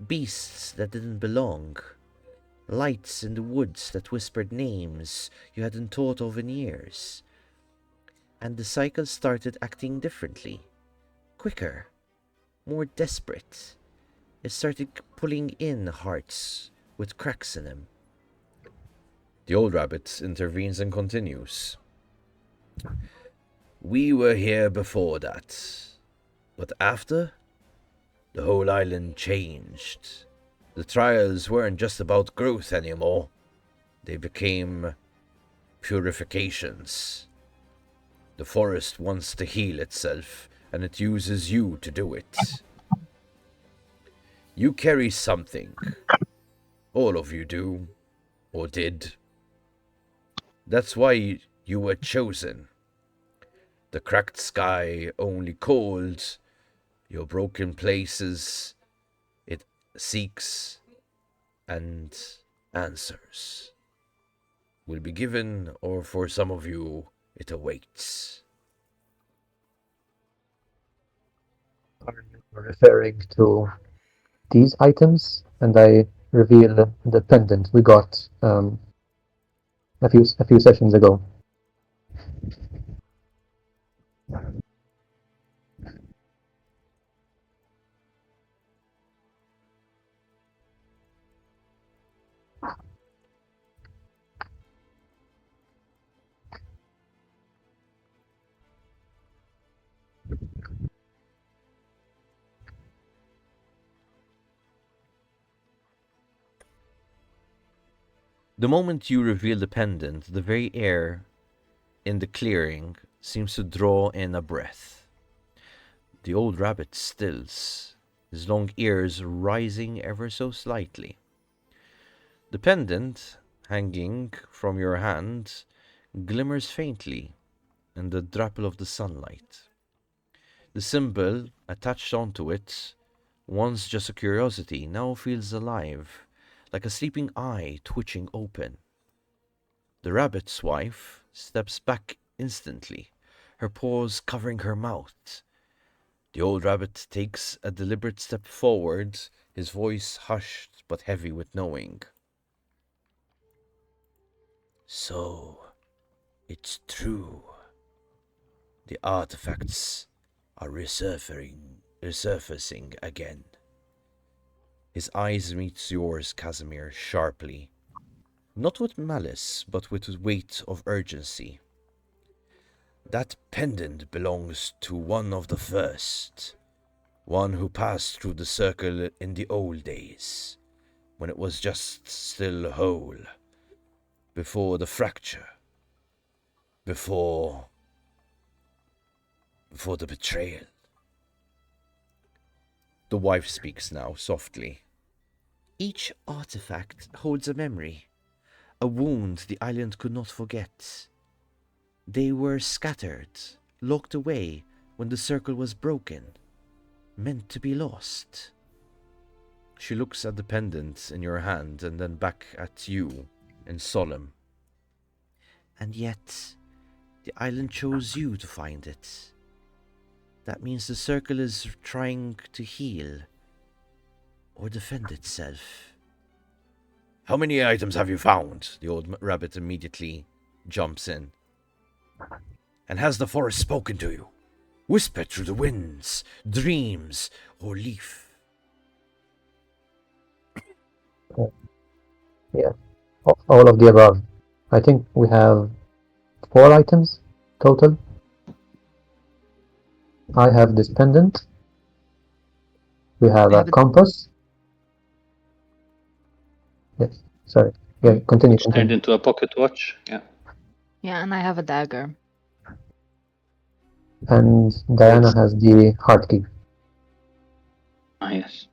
A: Beasts that didn't belong. Lights in the woods that whispered names you hadn't thought of in years. And the cycle started acting differently. Quicker. More desperate. It started pulling in hearts with cracks in them. The old rabbit intervenes and continues. We were here before that. But after, the whole island changed. The trials weren't just about growth anymore. They became purifications. The forest wants to heal itself, and it uses you to do it. You carry something. All of you do, or did. That's why you were chosen. The cracked sky only calls. Your broken places, it seeks and answers. Will be given, or for some of you, it awaits.
D: Are you referring to these items? And I reveal the pendant we got a few sessions ago.
A: The moment you reveal the pendant, the very air in the clearing seems to draw in a breath. The old rabbit stills, his long ears rising ever so slightly. The pendant, hanging from your hand, glimmers faintly in the drapple of the sunlight. The symbol attached onto it, once just a curiosity, now feels alive, like a sleeping eye twitching open. The rabbit's wife steps back instantly, her paws covering her mouth. The old rabbit takes a deliberate step forward, his voice hushed but heavy with knowing. So, it's true. The artifacts are resurfacing again. His eyes meet yours, Casimir, sharply. Not with malice, but with weight of urgency. That pendant belongs to one of the first. One who passed through the circle in the old days, when it was just still whole. Before the fracture. Before the betrayal. The wife speaks now, softly. Each artifact holds a memory, a wound the island could not forget. They were scattered, locked away when the circle was broken, meant to be lost. She looks at the pendant in your hand and then back at you, in solemn. And yet, the island chose you to find it. That means the circle is trying to heal or defend itself. How many items have you found? The old rabbit immediately jumps in. And has the forest spoken to you? Whispered through the winds, dreams, or leaf?
D: Yeah, all of the above. I think we have 4 items total. I have this pendant. We have
F: I
D: a
F: have a-
D: compass. Yes, sorry. Yeah, continue.
H: Turned into a pocket watch. Yeah.
F: Yeah, and I have a dagger.
D: And Diana has the heart key.
H: Ah, yes.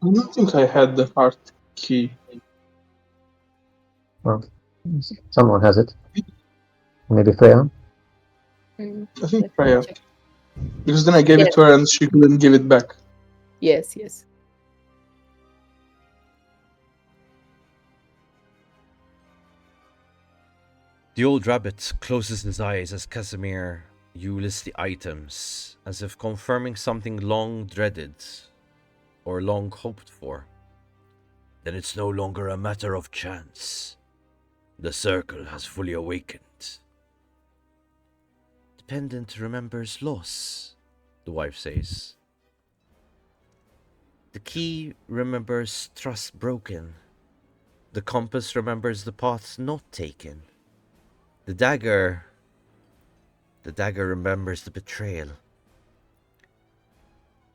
E: I don't think I had the heart key.
D: Well, someone has it. Maybe Freya.
C: Mm,
E: I think
C: let me
E: Freya.
C: check.
E: Because then I gave it to her and she couldn't give it back.
C: Yes, yes.
A: The old rabbit closes his eyes as Casimir, you list the items, as if confirming something long dreaded or long hoped for. Then it's no longer a matter of chance. The circle has fully awakened. The pendant remembers loss, the wife says. The key remembers trust broken. The compass remembers the path not taken. The dagger remembers the betrayal.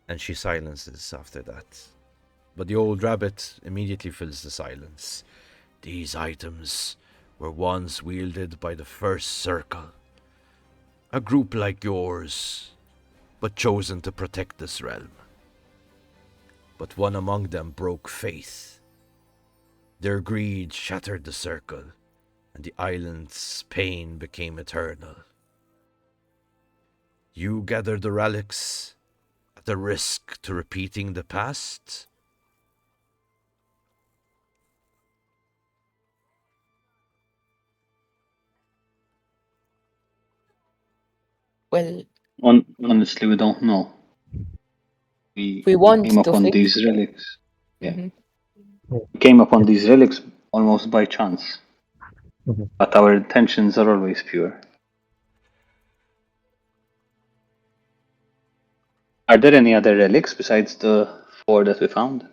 A: And she silences after that. But the old rabbit immediately fills the silence. These items were once wielded by the first circle. A group like yours, but chosen to protect this realm. But one among them broke faith. Their greed shattered the circle, and the island's pain became eternal. You gathered the relics at the risk to repeating the past?
C: Well,
H: Honestly, we don't know. We
C: want
H: came
C: to
H: upon
C: think.
H: these relics. Yeah.
C: Mhm.
H: We came upon these relics almost by chance.
D: Mhm.
H: But our intentions are always pure. Are there any other relics besides the 4 that we found?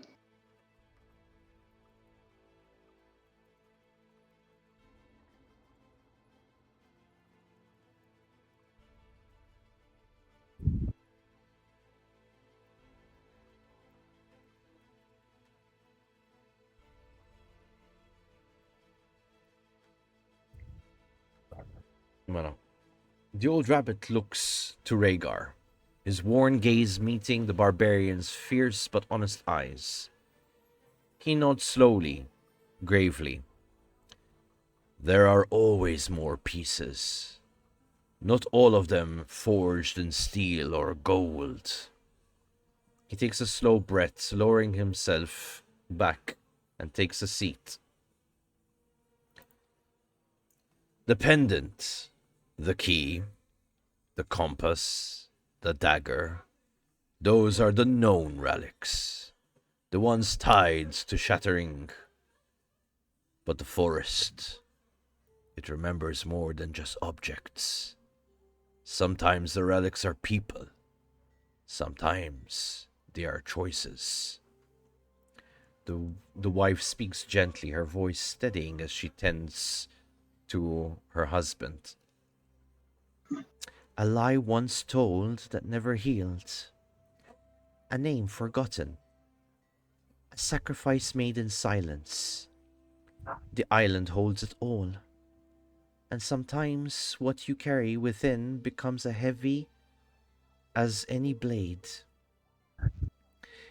A: Well, the old rabbit looks to Rhaegar, his worn gaze meeting the barbarian's fierce but honest eyes. He nods slowly, gravely. There are always more pieces. Not all of them forged in steel or gold. He takes a slow breath, lowering himself back and takes a seat. The pendant, the key, the compass, the dagger, those are the known relics, the ones tied to shattering. But the forest, it remembers more than just objects. Sometimes the relics are people. Sometimes they are choices. The wife speaks gently, her voice steadying as she tends to her husband. A lie once told that never healed. A name forgotten. A sacrifice made in silence. The island holds it all. And sometimes what you carry within becomes as heavy as any blade.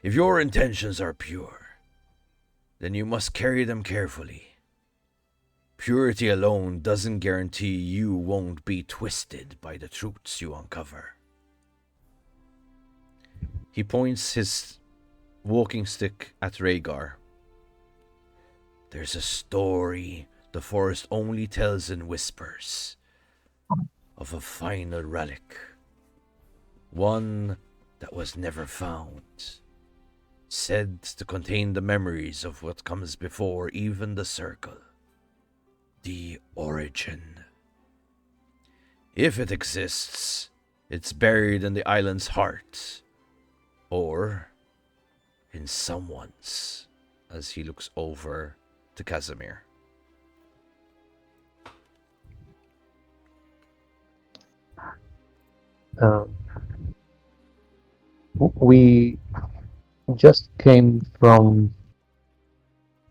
A: If your intentions are pure, then you must carry them carefully. Purity alone doesn't guarantee you won't be twisted by the truths you uncover. He points his walking stick at Rhaegar. There's a story the forest only tells in whispers of a final relic. One that was never found. Said to contain the memories of what comes before even the circle. The origin. If it exists, it's buried in the island's heart. Or in someone's, as he looks over to Casimir.
D: We just came from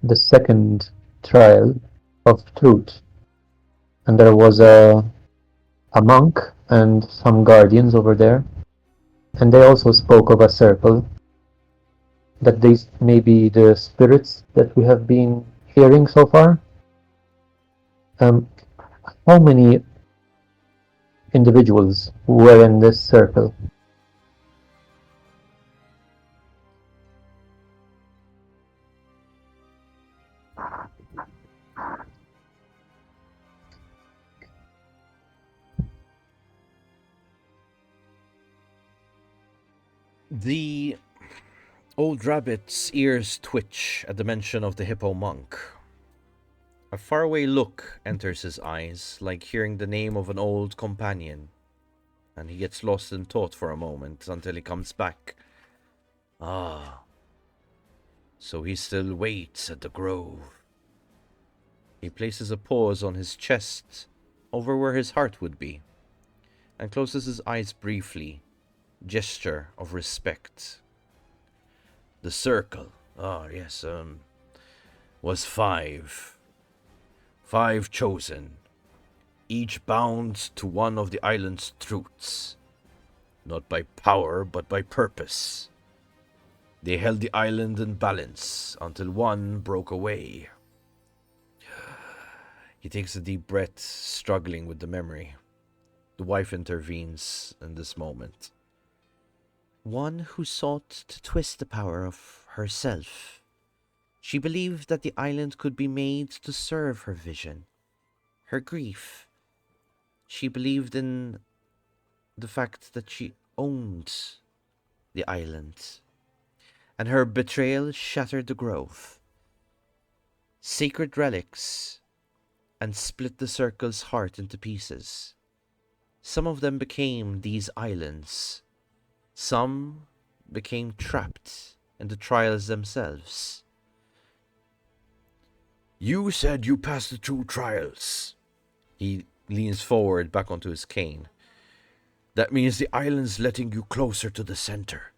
D: the second trial of truth, and there was a monk and some guardians over there, and they also spoke of a circle, that these may be the spirits that we have been hearing so far. How many individuals were in this circle?
A: The old rabbit's ears twitch at the mention of the hippo monk. A faraway look enters his eyes, like hearing the name of an old companion, and he gets lost in thought for a moment until he comes back. Ah, so he still waits at the grove. He places a pause on his chest, over where his heart would be, and closes his eyes briefly, gesture of respect. The circle, yes, was 5. 5 chosen, each bound to one of the island's truths, not by power but by purpose. They held the island in balance until one broke away. He takes a deep breath, struggling with the memory. The wife intervenes in this moment. One who sought to twist the power of herself. She believed that the island could be made to serve her vision, her grief. She believed in the fact that she owned the island, and her betrayal shattered the grove. Sacred relics, and split the circle's heart into pieces. Some of them became these islands. Some became trapped in the trials themselves. You said you passed the 2 trials. He leans forward back onto his cane. That means the island's letting you closer to the center.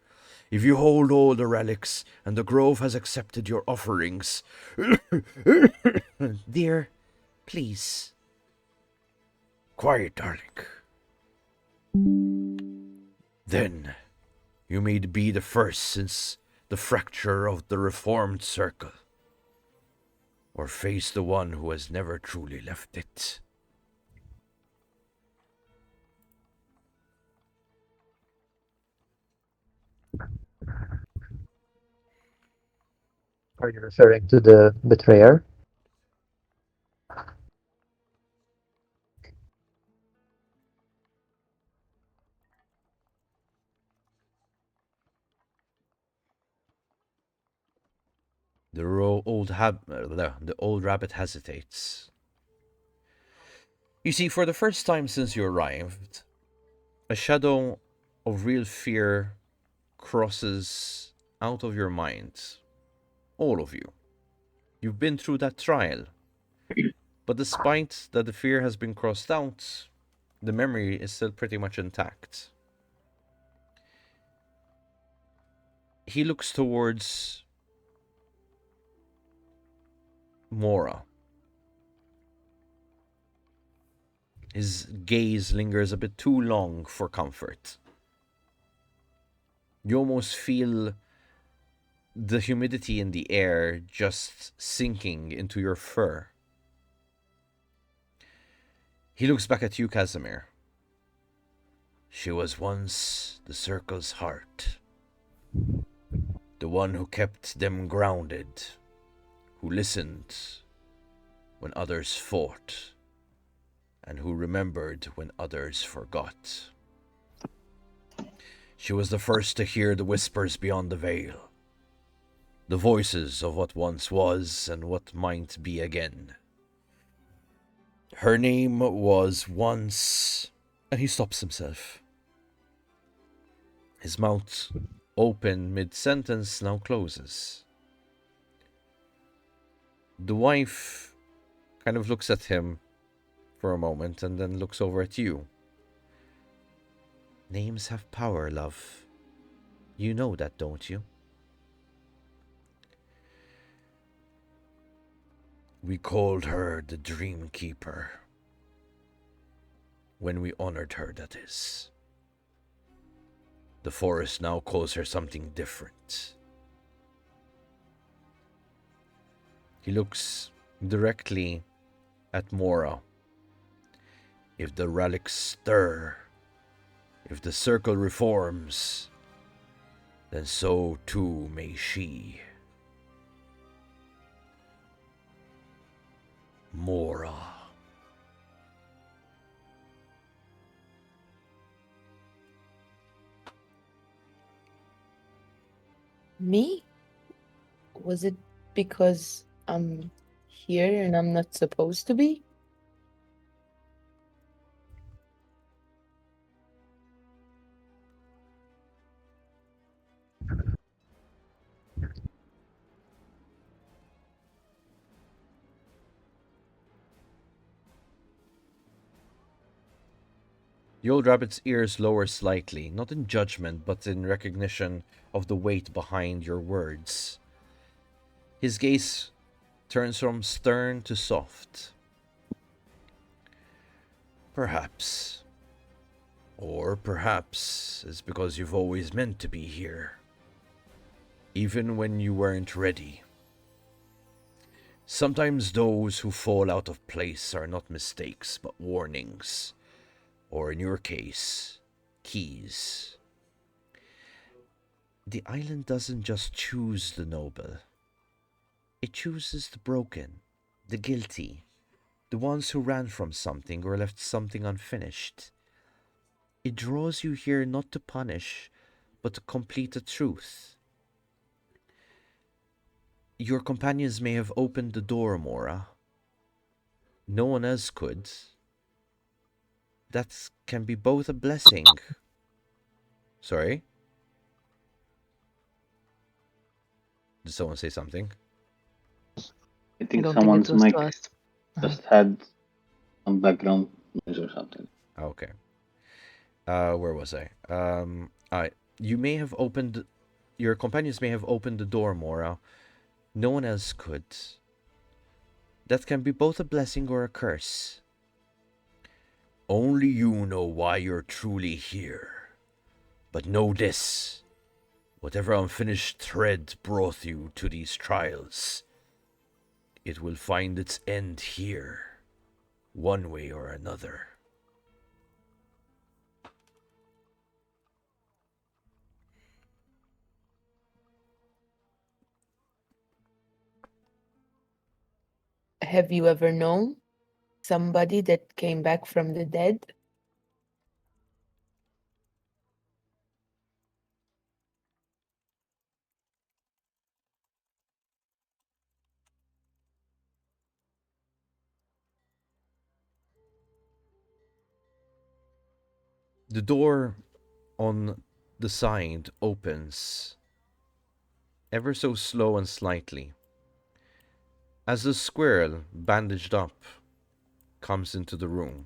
A: If you hold all the relics and the grove has accepted your offerings... Dear, please. Quiet, darling. Then, you may be the first since the fracture of the reformed circle. Or face the one who has never truly left it.
D: Are you referring to the betrayer?
A: The old rabbit hesitates. You see, for the first time since you arrived, a shadow of real fear crosses out of your mind. All of you. You've been through that trial. But despite that the fear has been crossed out, the memory is still pretty much intact. He looks towards Mora. His gaze lingers a bit too long for comfort. You almost feel the humidity in the air just sinking into your fur. He looks back at you, Casimir. She was once the Circle's heart. The one who kept them grounded, who listened when others fought, and who remembered when others forgot. She was the first to hear the whispers beyond the veil, the voices of what once was and what might be again. Her name was once... And he stops himself. His mouth, open mid-sentence, now closes. The wife kind of looks at him for a moment and then looks over at you. Names have power, love. You know that, don't you? We called her the Dream Keeper. When we honored her, that is. The forest now calls her something different. He looks directly at Mora. If the relics stir, if the circle reforms, then so too may she. Mora.
C: Me? Was it because I'm here and I'm not supposed to be?
A: The old rabbit's ears lower slightly, not in judgment, but in recognition of the weight behind your words. His gaze turns from stern to soft. Perhaps. Or perhaps it's because you've always meant to be here. Even when you weren't ready. Sometimes those who fall out of place are not mistakes, but warnings. Or in your case, keys. The island doesn't just choose the noble. It chooses the broken, the guilty, the ones who ran from something or left something unfinished. It draws you here not to punish, but to complete the truth. Your companions may have opened the door, Mora. No one else could. That can be both a blessing. Sorry? Did someone say something?
H: I think
F: don't think it
H: someone's
F: was
H: mic
F: to us.
H: just had some background noise or something.
A: Okay. Where was I? You may have opened... Your companions may have opened the door, Mora. No one else could. That can be both a blessing or a curse. Only you know why you're truly here. But know this. Whatever unfinished thread brought you to these trials, it will find its end here, one way or another.
C: have you ever known somebody that came back from the dead?
A: The door on the side opens, ever so slow and slightly, as the squirrel, bandaged up, comes into the room.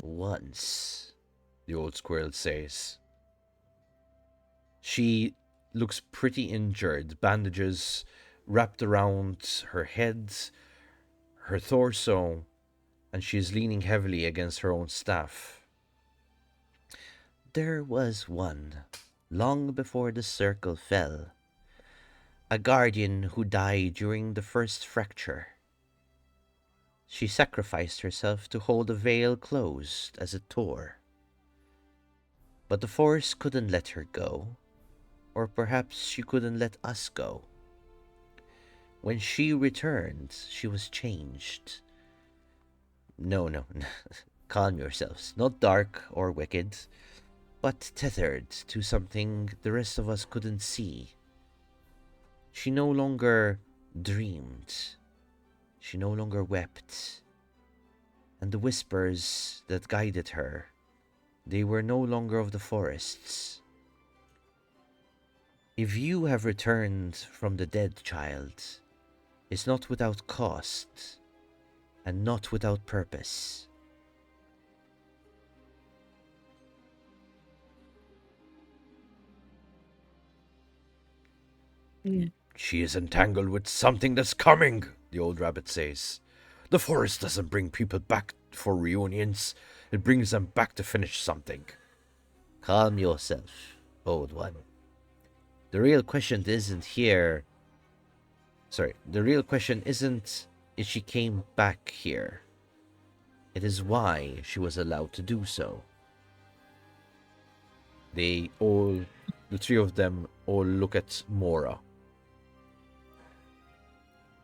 A: Once, the old squirrel says. She looks pretty injured, bandages wrapped around her head, her torso, and she is leaning heavily against her own staff. There was one, long before the circle fell, a guardian who died during the first fracture. She sacrificed herself to hold the veil closed as it tore. But the force couldn't let her go, or perhaps she couldn't let us go. When she returned, she was changed. No, calm yourselves. Not dark or wicked, but tethered to something the rest of us couldn't see. She no longer dreamed. She no longer wept. And the whispers that guided her, they were no longer of the forests. If you have returned from the dead, child, it's not without cost and not without purpose. She is entangled with something that's coming, the old rabbit says. The forest doesn't bring people back for reunions. It brings them back to finish something. Calm yourself, old one. The real question isn't if she came back here. It is why she was allowed to do so. The three of them all look at Mora.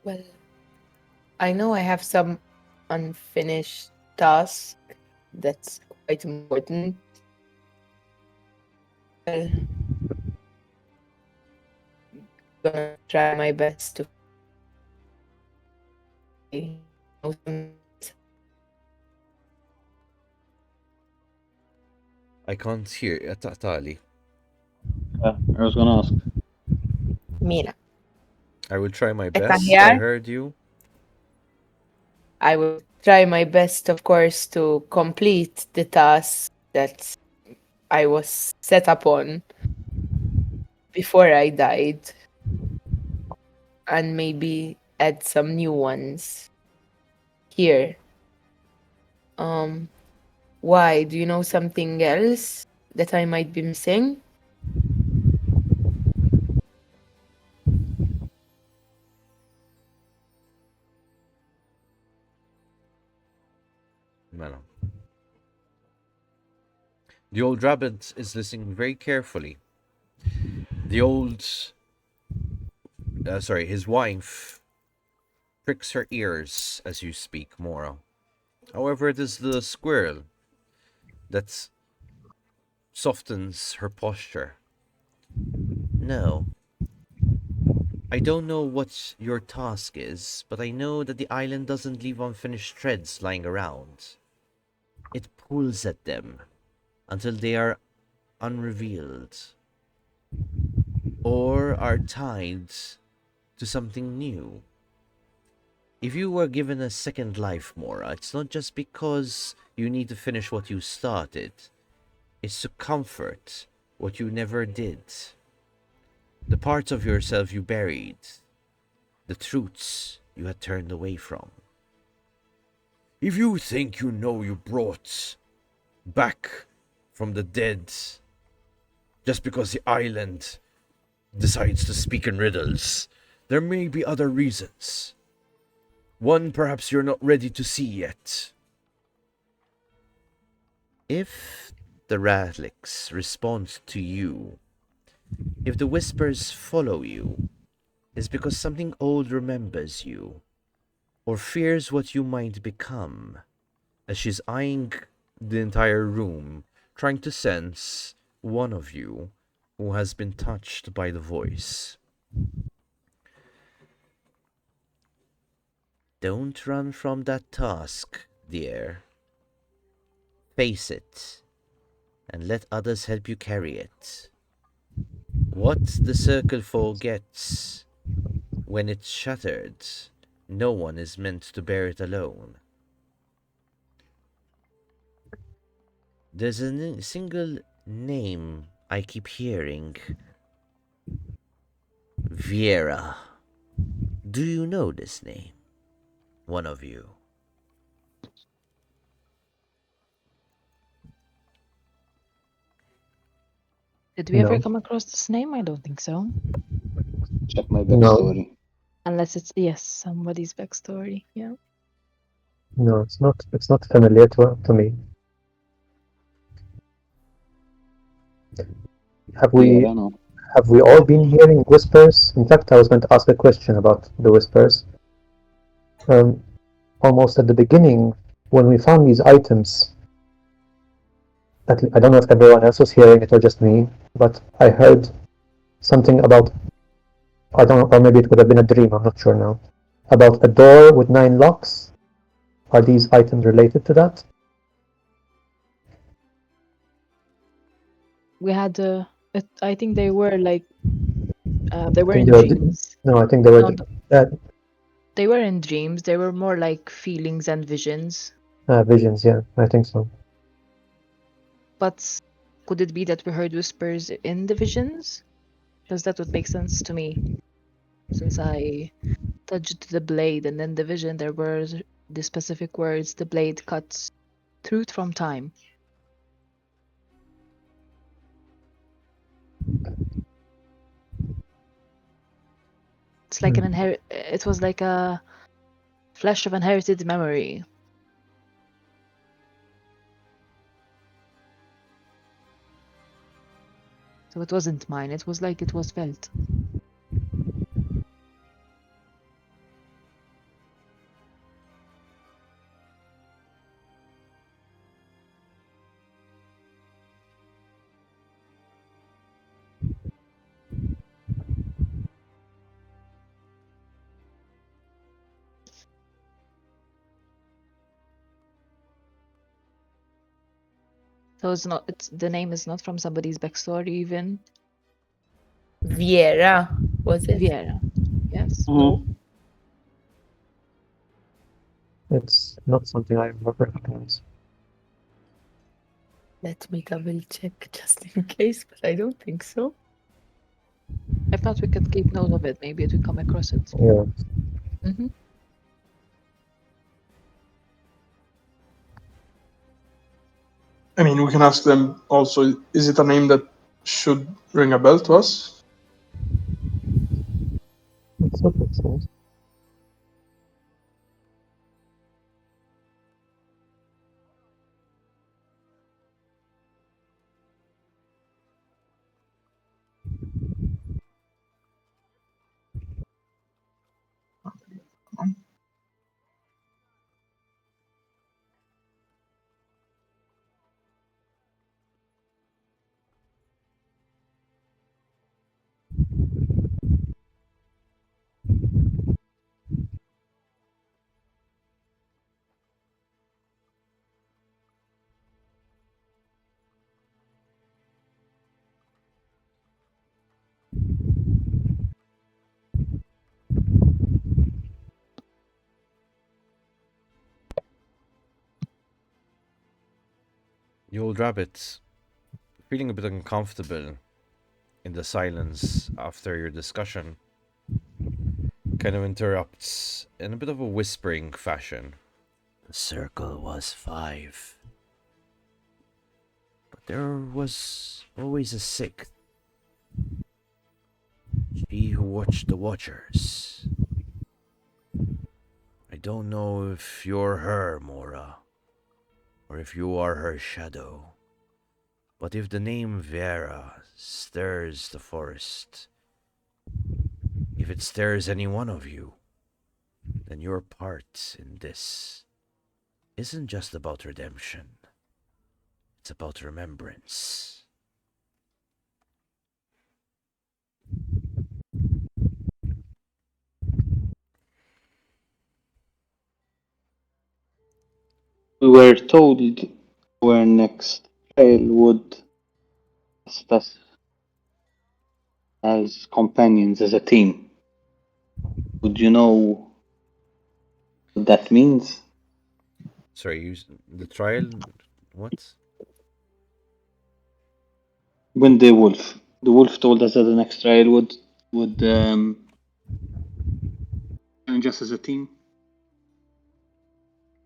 C: Well, I know I have some unfinished task that's quite important. Well, I'm gonna try my best to know some.
A: I can't hear Tali.
H: I was gonna ask.
C: Mina,
A: I will try my
C: Eka
A: best.
C: here.
A: I heard you.
C: I will try my best, of course, to complete the task that I was set upon before I died, and maybe add some new ones here. Why? Do you know something else that I might be missing?
A: No. The old rabbit is listening very carefully. His wife pricks her ears as you speak, Mora. However, it is the squirrel that softens her posture. No. I don't know what your task is, but I know that the island doesn't leave unfinished threads lying around. It pulls at them until they are unrevealed or are tied to something new. If you were given a second life, Mora, it's not just because you need to finish what you started. It's to comfort what you never did. The parts of yourself you buried. The truths you had turned away from. If you think you know you brought back from the dead just because the island decides to speak in riddles, there may be other reasons. One perhaps you're not ready to see yet. If the Radlix respond to you, if the whispers follow you, is because something old remembers you, or fears what you might become, as she's eyeing the entire room, trying to sense one of you who has been touched by the voice. Don't run from that task, dear. Face it, and let others help you carry it. What the circle forgets, when it's shattered, no one is meant to bear it alone. There's a single name I keep hearing. Viera. Do you know this name? One of you.
F: Did we ever
D: No.
F: come across this name? I don't think so.
I: Check my
D: No.
I: backstory.
F: Unless it's, yes, somebody's backstory. Yeah.
D: No, it's not. It's not familiar to me. Have we
I: Yeah, I know.
D: have we all been hearing whispers? In fact, I was going to ask a question about the whispers. Almost at the beginning, when we found these items, I don't know if everyone else was hearing it or just me, but I heard something about, I don't know, or maybe it would have been a dream, I'm not sure now, about a door with 9 locks. Are these items related to that?
F: We had I think they were like they were
D: think
F: in
D: they were
F: dreams.
D: No, I think they were.
F: No, they were in dreams. They were more like feelings and visions.
D: Visions, yeah, I think so.
F: But could it be that we heard whispers in the visions? Because that would make sense to me. Since I touched the blade and in the vision there were the specific words, the blade cuts truth from time. It's like it was like a flash of inherited memory. So it wasn't mine, it was like it was felt. So it's the name is not from somebody's backstory even.
C: Viera, was it?
F: Viera. Yes.
I: Mhm.
D: It's not something I recognize.
C: Let me double check just in case, but I don't think so.
F: If not, we could keep note of it. Maybe it will come across it.
D: Yeah.
F: Mm-hmm.
E: I mean, we can ask them also, is it a name that should ring a bell to us?
D: That's what it says.
A: The old rabbit, feeling a bit uncomfortable in the silence after your discussion, kind of interrupts in a bit of a whispering fashion. The circle was 5. But there was always a 6th. She who watched the Watchers. I don't know if you're her, Mora, or if you are her shadow. But if the name Vera stirs the forest, if If it stirs any one of you, then your part in this isn't just about redemption. It's about remembrance.
H: We were told our next trial would test us as companions, as a team. Would you know what that means?
A: Sorry, the trial? What?
H: When the wolf told us that the next trial would challenge us as a team.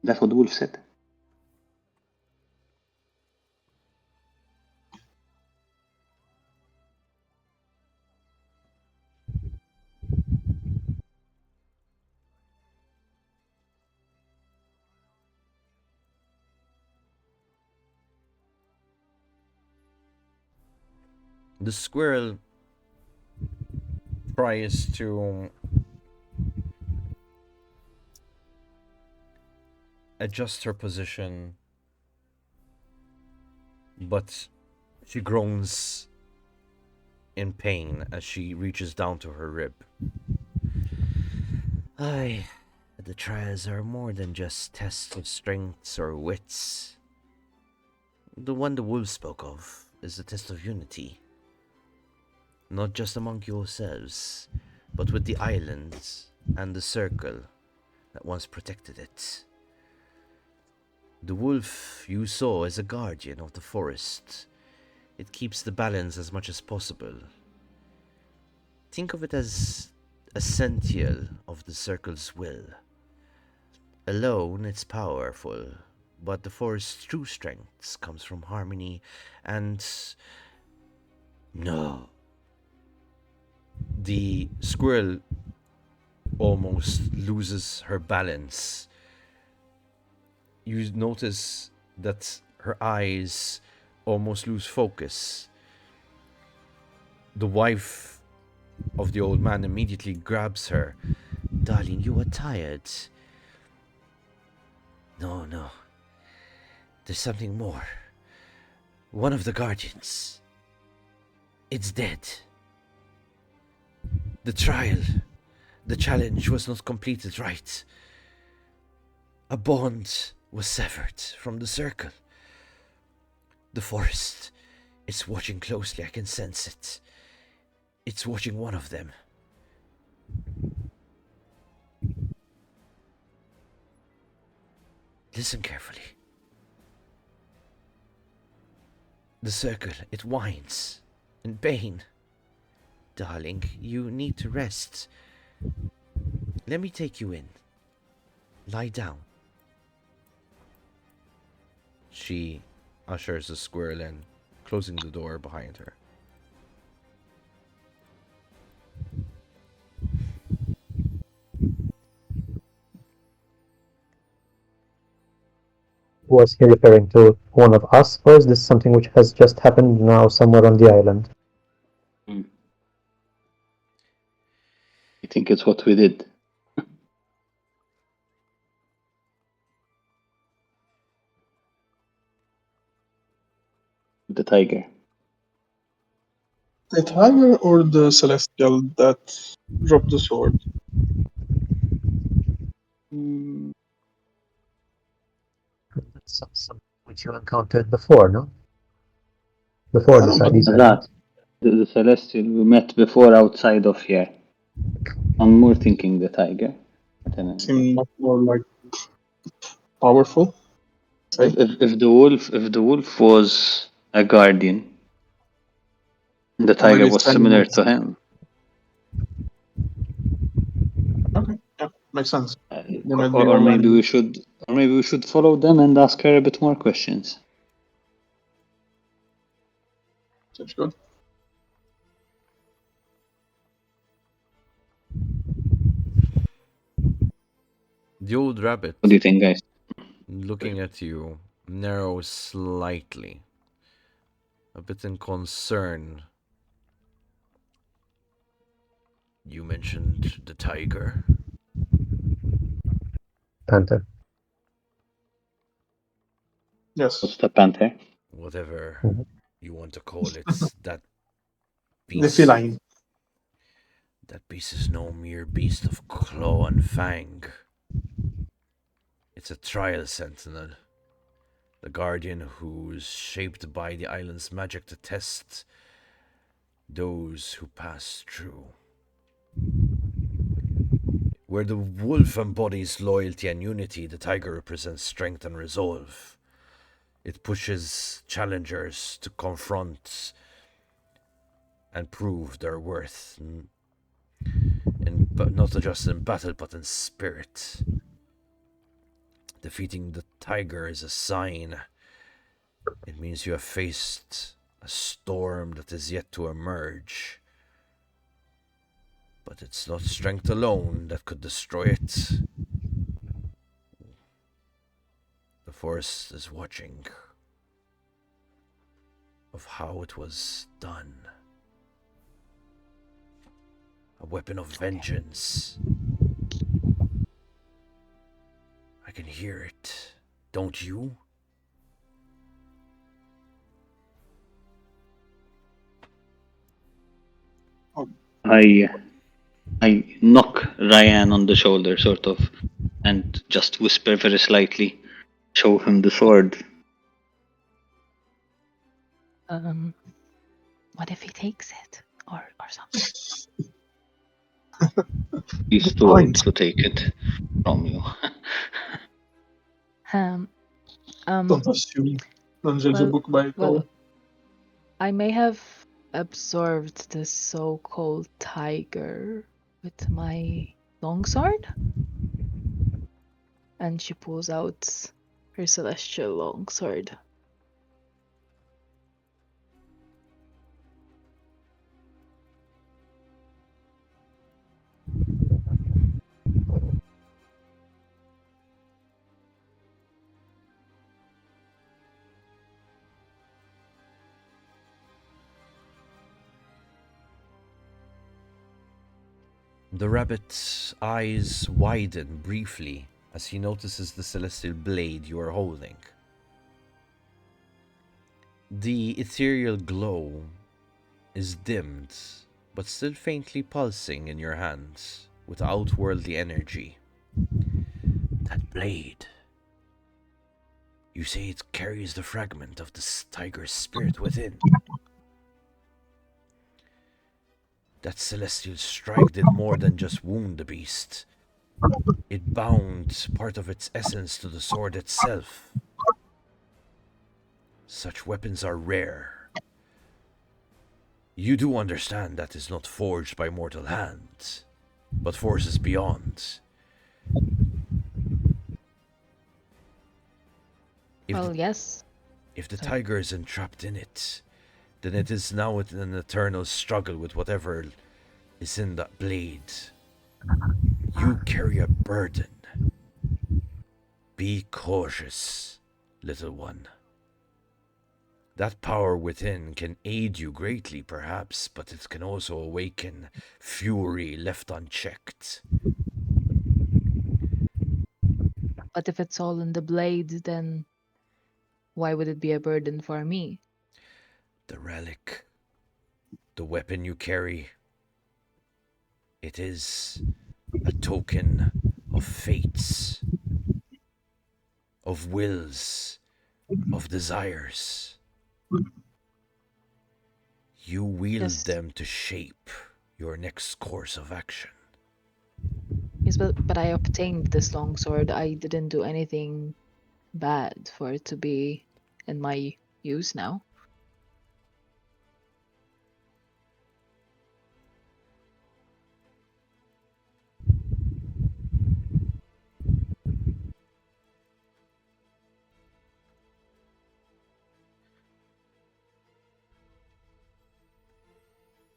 H: That's what the wolf said.
A: The squirrel tries to adjust her position, but she groans in pain as she reaches down to her rib. Aye, the trials are more than just tests of strengths or wits. The one the wolf spoke of is the test of unity. Not just among yourselves, but with the island and the circle that once protected it. The wolf you saw is a guardian of the forest. It keeps the balance as much as possible. Think of it as a sentinel of the circle's will. Alone, it's powerful, but the forest's true strength comes from harmony and... No. The squirrel almost loses her balance. You notice that her eyes almost lose focus. The wife of the old man immediately grabs her. Darling, you are tired. No. There's something more. One of the guardians. It's dead. The trial, the challenge was not completed right. A bond was severed from the circle. The forest is watching closely, I can sense it. It's watching one of them. Listen carefully. The circle, it whines in pain. Darling, you need to rest. Let me take you in. Lie down. She ushers the squirrel in, closing the door behind her.
D: Was he referring to one of us, or is this something which has just happened now somewhere on the island?
H: I think it's what we did. The tiger.
E: The tiger or the celestial that dropped the sword?
D: That's something which you encountered before, no? Before
E: I
D: the
E: don't know,
D: Sadie
H: That the celestial we met before outside of here. I'm more thinking the tiger.
E: seem much more like powerful. Say?
H: If the wolf was a guardian, the
E: Or
H: tiger
E: maybe
H: was
E: it's
H: similar
E: enemies.
H: to him.
E: Okay, yeah, makes sense. They might be
H: Or
E: all
H: maybe
E: enemies.
H: we should follow them and ask her a bit more questions.
E: Seems good.
A: The old rabbit,
H: What do you think, guys?
A: looking at you, narrows slightly, a bit in concern. You mentioned the tiger.
D: Panther.
E: Yes.
H: What's the panther?
A: Whatever
D: Mhm.
A: you want to call it, that
E: The
A: beast.
E: feline.
A: That beast is no mere beast of claw and fang. It's a trial sentinel. The guardian who's shaped by the island's magic to test those who pass through. Where the wolf embodies loyalty and unity, the tiger represents strength and resolve. It pushes challengers to confront and prove their worth, but not just in battle, but in spirit. Defeating the tiger is a sign. It means you have faced a storm that is yet to emerge. But it's not strength alone that could destroy it. The forest is watching of how it was done. A weapon of vengeance. I can hear it. Don't you?
H: I knock Ryan on the shoulder, sort of, and just whisper very slightly, show him the sword.
F: What if he takes it or something?
H: He's too old to take it from you.
E: Don't assume. Don't judge a book by its cover.
F: I may have absorbed the so-called tiger with my longsword. And she pulls out her celestial longsword.
A: The rabbit's eyes widen briefly as he notices the celestial blade you are holding. The ethereal glow is dimmed, but still faintly pulsing in your hands with outworldly energy. That blade. You say it carries the fragment of the tiger's spirit within. That celestial strike did more than just wound the beast. It bound part of its essence to the sword itself. Such weapons are rare. You do understand that is not forged by mortal hands, but forces beyond.
F: Yes.
A: If the tiger is entrapped in it, then it is now in an eternal struggle with whatever is in that blade. You carry a burden. Be cautious, little one. That power within can aid you greatly, perhaps, but it can also awaken fury left unchecked.
F: But if it's all in the blade, then why would it be a burden for me?
A: The relic, the weapon you carry, it is a token of fates, of wills, of desires. You wield them to shape your next course of action.
F: Yes, but I obtained this longsword. I didn't do anything bad for it to be in my use now.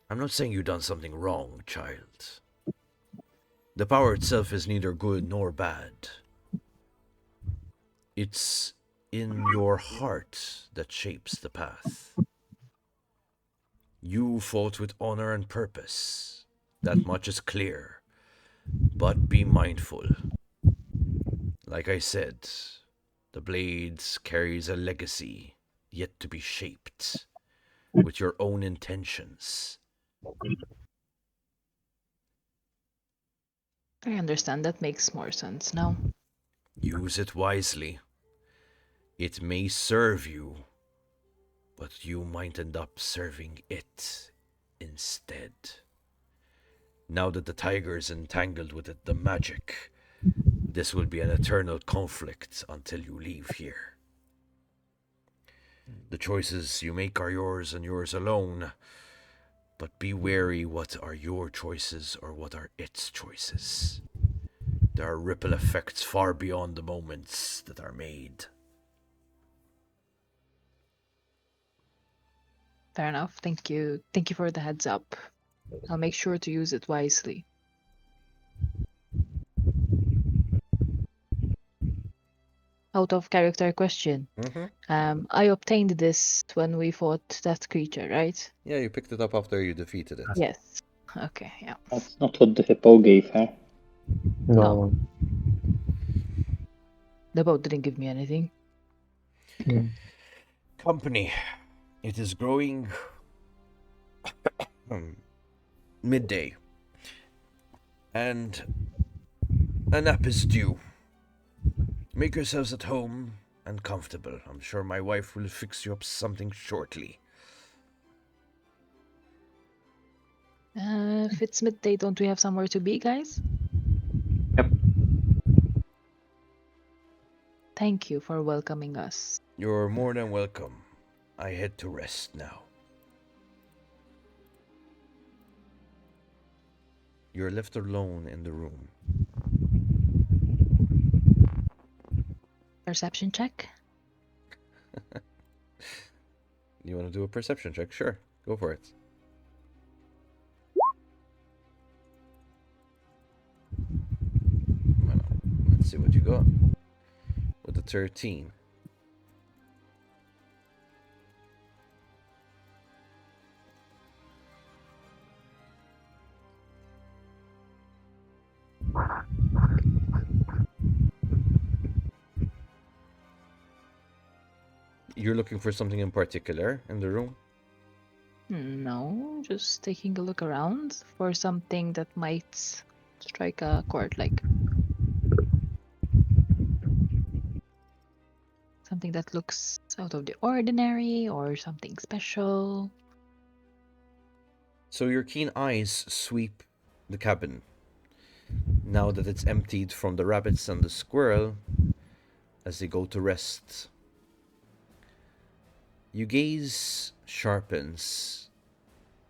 A: I'm not saying you've done something wrong, child. The power itself is neither good nor bad. It's in your heart that shapes the path. You fought with honor and purpose. That much is clear. But be mindful. Like I said, the Blades carries a legacy yet to be shaped with your own intentions.
F: I understand. That makes more sense now.
A: Use it wisely. It may serve you, but you might end up serving it instead. Now that the tiger is entangled with the magic, this will be an eternal conflict until you leave here. The choices you make are yours and yours alone, but be wary what are your choices or what are its choices. There are ripple effects far beyond the moments that are made.
F: Fair enough. Thank you. Thank you for the heads up. I'll make sure to use it wisely. Out of character question. I obtained this when we fought that creature, right?
A: Yeah, you picked it up after you defeated it.
F: Yes. Okay, yeah.
H: That's not what the hippo gave her.
D: No.
F: The boat didn't give me anything.
A: Company. It is growing midday. And a nap is due. Make yourselves at home and comfortable. I'm sure my wife will fix you up something shortly.
F: If it's midday, don't we have somewhere to be, guys?
H: Yep.
F: Thank you for welcoming us.
A: You're more than welcome. I head to rest now. You're left alone in the room.
F: Perception check?
A: You want to do a perception check? Sure, go for it. Well, let's see what you got. With a 13. You're looking for something in particular in the room?
F: No, just taking a look around for something that might strike a chord, like something that looks out of the ordinary or something special.
A: So your keen eyes sweep the cabin. Now that it's emptied from the rabbits and the squirrel, as they go to rest, your gaze sharpens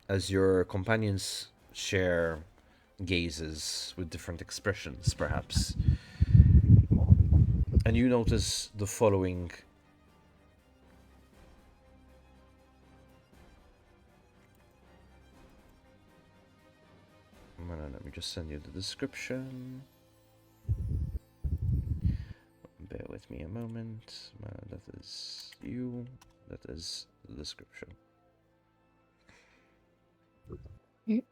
A: as your companions share gazes with different expressions, perhaps. And you notice the following. Let me just send you the description. Bear with me a moment. That is you. That is the description.
F: Yep.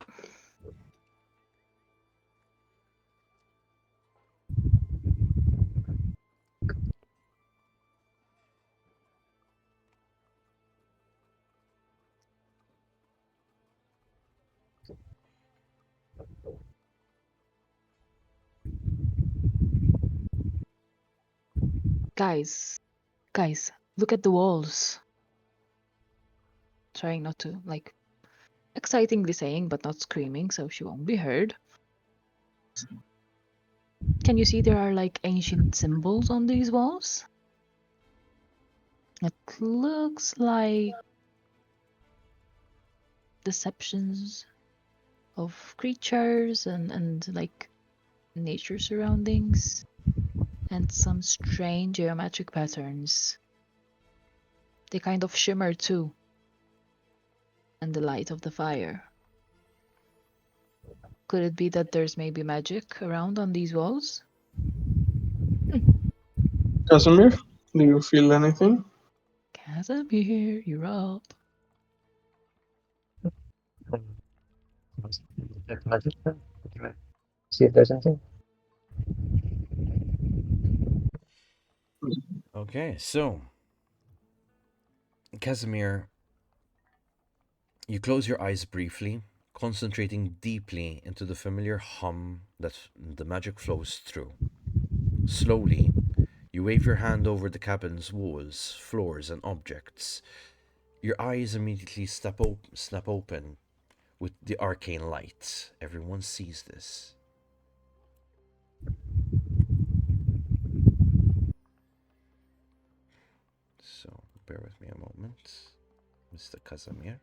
F: Guys, look at the walls. Trying not to, like, excitingly saying, but not screaming, so she won't be heard. Can you see there are, like, ancient symbols on these walls? It looks like deceptions of creatures and like nature surroundings and some strange geometric patterns. They kind of shimmer too in the light of the fire. Could it be that there's maybe magic around on these walls?
E: Casimir, do you feel anything?
F: Casimir, you're up.
D: Detect magic then? See if there's anything.
A: Okay, so Casimir, you close your eyes briefly, concentrating deeply into the familiar hum that the magic flows through. Slowly, you wave your hand over the cabin's walls, floors, and objects. Your eyes immediately snap open with the arcane light. Everyone sees this. So, bear with me a moment, Mr. Casimir.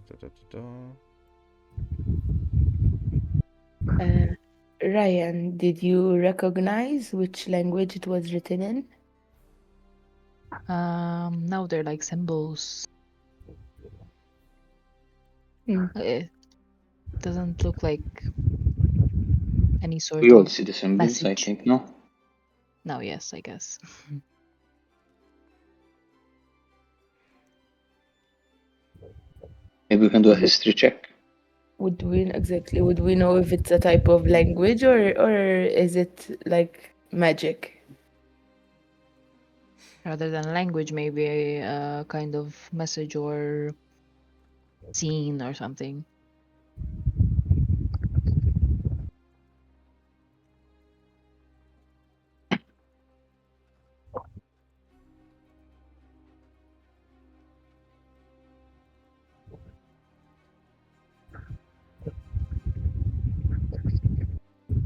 A: Da, da, da, da.
C: Ryan, did you recognize which language it was written in?
F: Now they're like symbols. It doesn't look like any sort
H: We all
F: of
H: see the symbols, I
F: message.
H: think, no?
F: No, yes, I guess.
H: Maybe we can do a history check.
C: Would we know if it's a type of language or is it like magic?
F: Rather than language, maybe a kind of message or scene or something.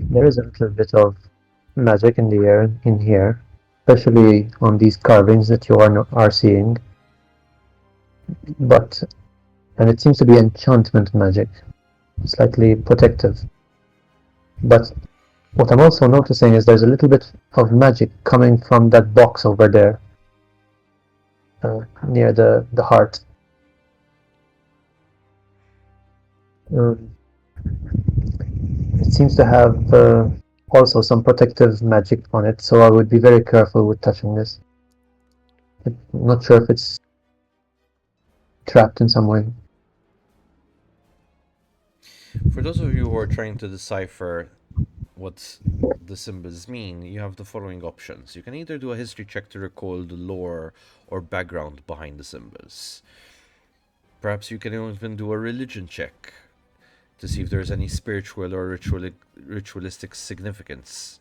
D: There is a little bit of magic in the air in here, especially on these carvings that you are seeing. And it seems to be enchantment magic, slightly protective. But what I'm also noticing is there's a little bit of magic coming from that box over there, near the heart. It seems to have also some protective magic on it, so I would be very careful with touching this. I'm not sure if it's trapped in some way.
A: For those of you who are trying to decipher what the symbols mean, you have the following options. You can either do a history check to recall the lore or background behind the symbols. Perhaps you can even do a religion check to see if there's any spiritual or ritualistic significance.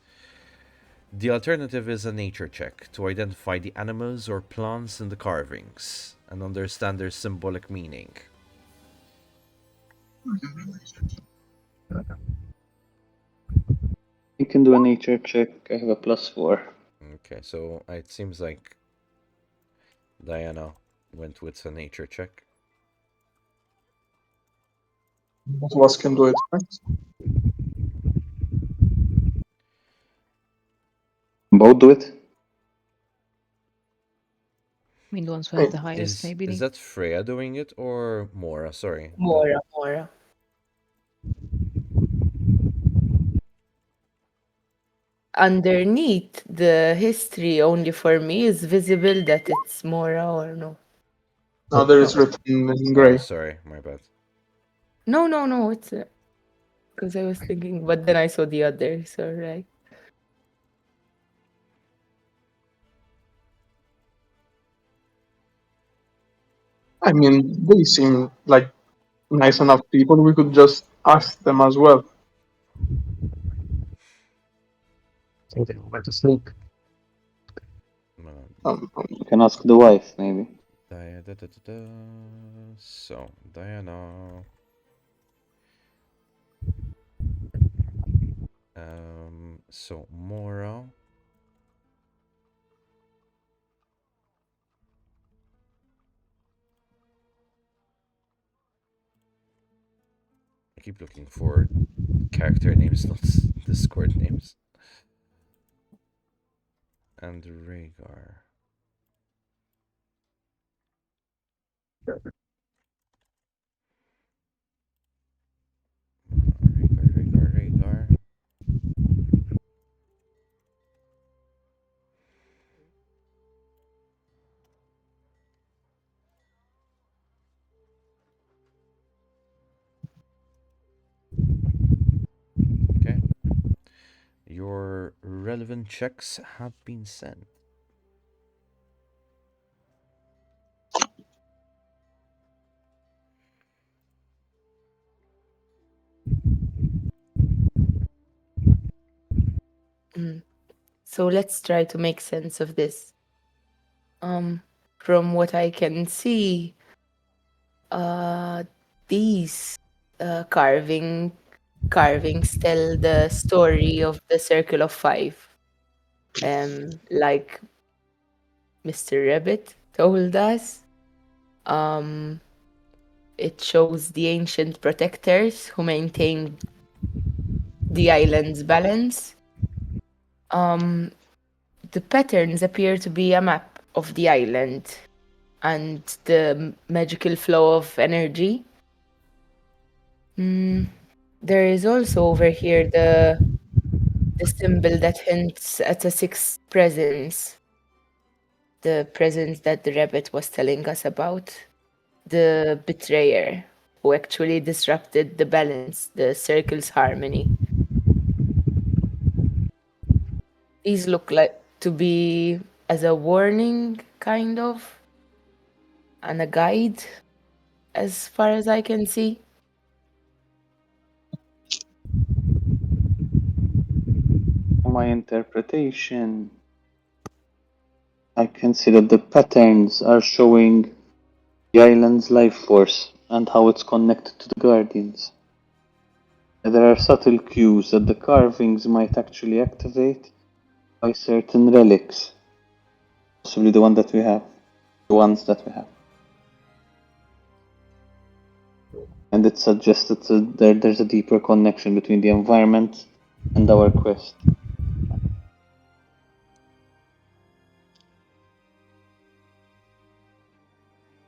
A: The alternative is a nature check to identify the animals or plants in the carvings and understand their symbolic meaning.
H: You can do a nature check. I have a +4.
A: Okay, so it seems like Diana went with a nature check.
E: Both of us can do it, right?
H: Both do it?
F: I mean, the ones who have the
E: Wait,
F: highest, maybe.
A: Is that Freya doing it or Mora? Sorry.
C: Mora. Underneath the history, only for me is visible that it's Mora or no.
E: there is written in
A: Oh,
E: gray.
A: sorry, my bad.
C: No, it's because I was thinking, but then I saw the other, so right.
E: I mean, they seem like nice enough people. We could just ask them as well.
D: I think they went to sleep.
H: You can ask the wife, maybe.
A: So, Diana. So Mora. keep looking for character names, not Discord names. And Rhaegar. Rhaegar. Okay. Your relevant checks have been sent.
C: So let's try to make sense of this. From what I can see, these carvings tell the story of the Circle of Five. Like Mr. Rabbit told us, it shows the ancient protectors who maintained the island's balance. The patterns appear to be a map of the island and the magical flow of energy. There is also over here the symbol that hints at a sixth presence. The presence that the rabbit was telling us about. The betrayer who actually disrupted the balance, the circle's harmony. These look like to be as a warning, kind of, and a guide, as far as I can see.
H: My interpretation, I can see that the patterns are showing the island's life force and how it's connected to the Guardians. There are subtle cues that the carvings might actually activate by certain relics. Possibly the ones that we have. And it suggests that there's a deeper connection between the environment and our quest.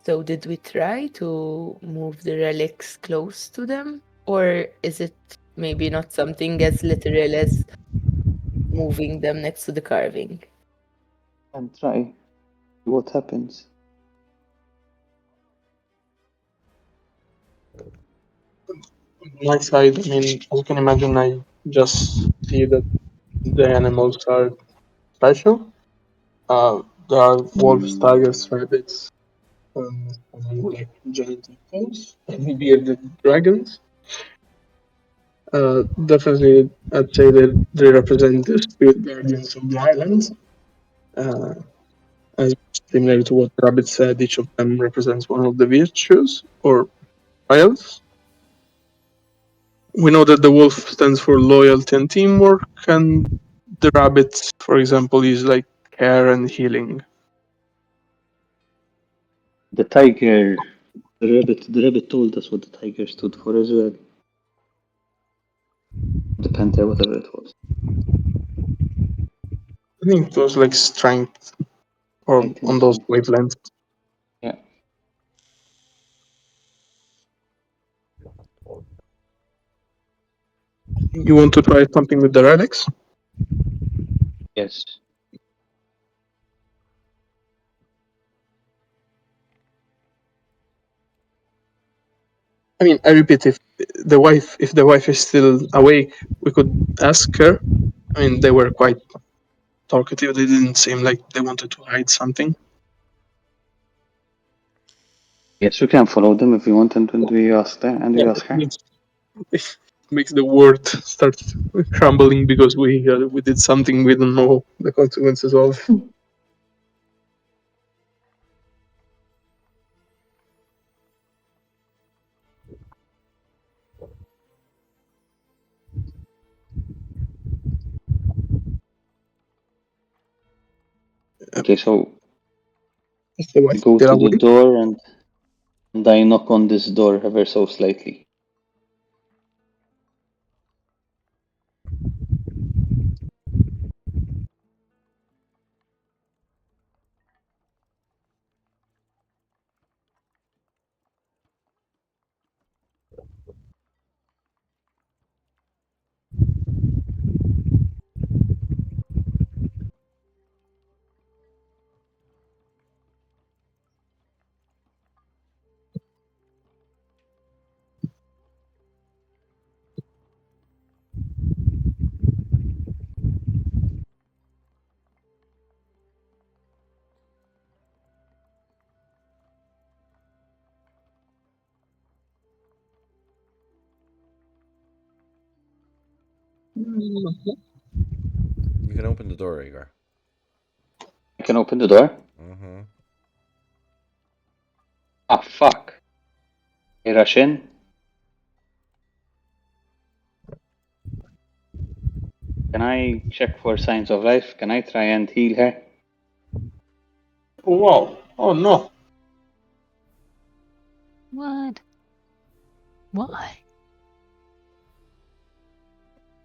C: So did we try to move the relics close to them? Or is it maybe not something as literal as moving them next to the carving?
H: And try what happens.
E: On my side, I mean, as you can imagine, I just see that the animals are special. There are wolves, tigers, rabbits, like giant hippos, and bearded dragons. Definitely, I'd say that they represent the spirit guardians of the islands. As similar to what Rabbit said, each of them represents one of the virtues or trials. We know that the wolf stands for loyalty and teamwork, and the rabbit, for example, is like care and healing.
H: The tiger, the rabbit told us what the tiger stood for as well. The panther, whatever it was.
E: I think it was like strength or on those wavelengths.
H: Yeah.
E: You want to try something with the relics?
H: Yes.
E: I mean, I repeat, if the wife is still awake, we could ask her. I mean, they were quite talkative. They didn't seem like they wanted to hide something.
H: Yes, we can follow them if we want, and we ask them, and we ask her.
E: It makes the world start crumbling because we did something we don't know the consequences of.
H: Okay, so
E: The wife
H: go
E: still
H: to the
E: awake?
H: door and I knock on this door ever so slightly.
A: You can open the door, Rhaegar.
H: I can open the door.
A: Mm-hmm.
H: Ah, fuck. I rush in. Can I check for signs of life? Can I try and heal her?
E: Wow. Oh no.
F: What? Why?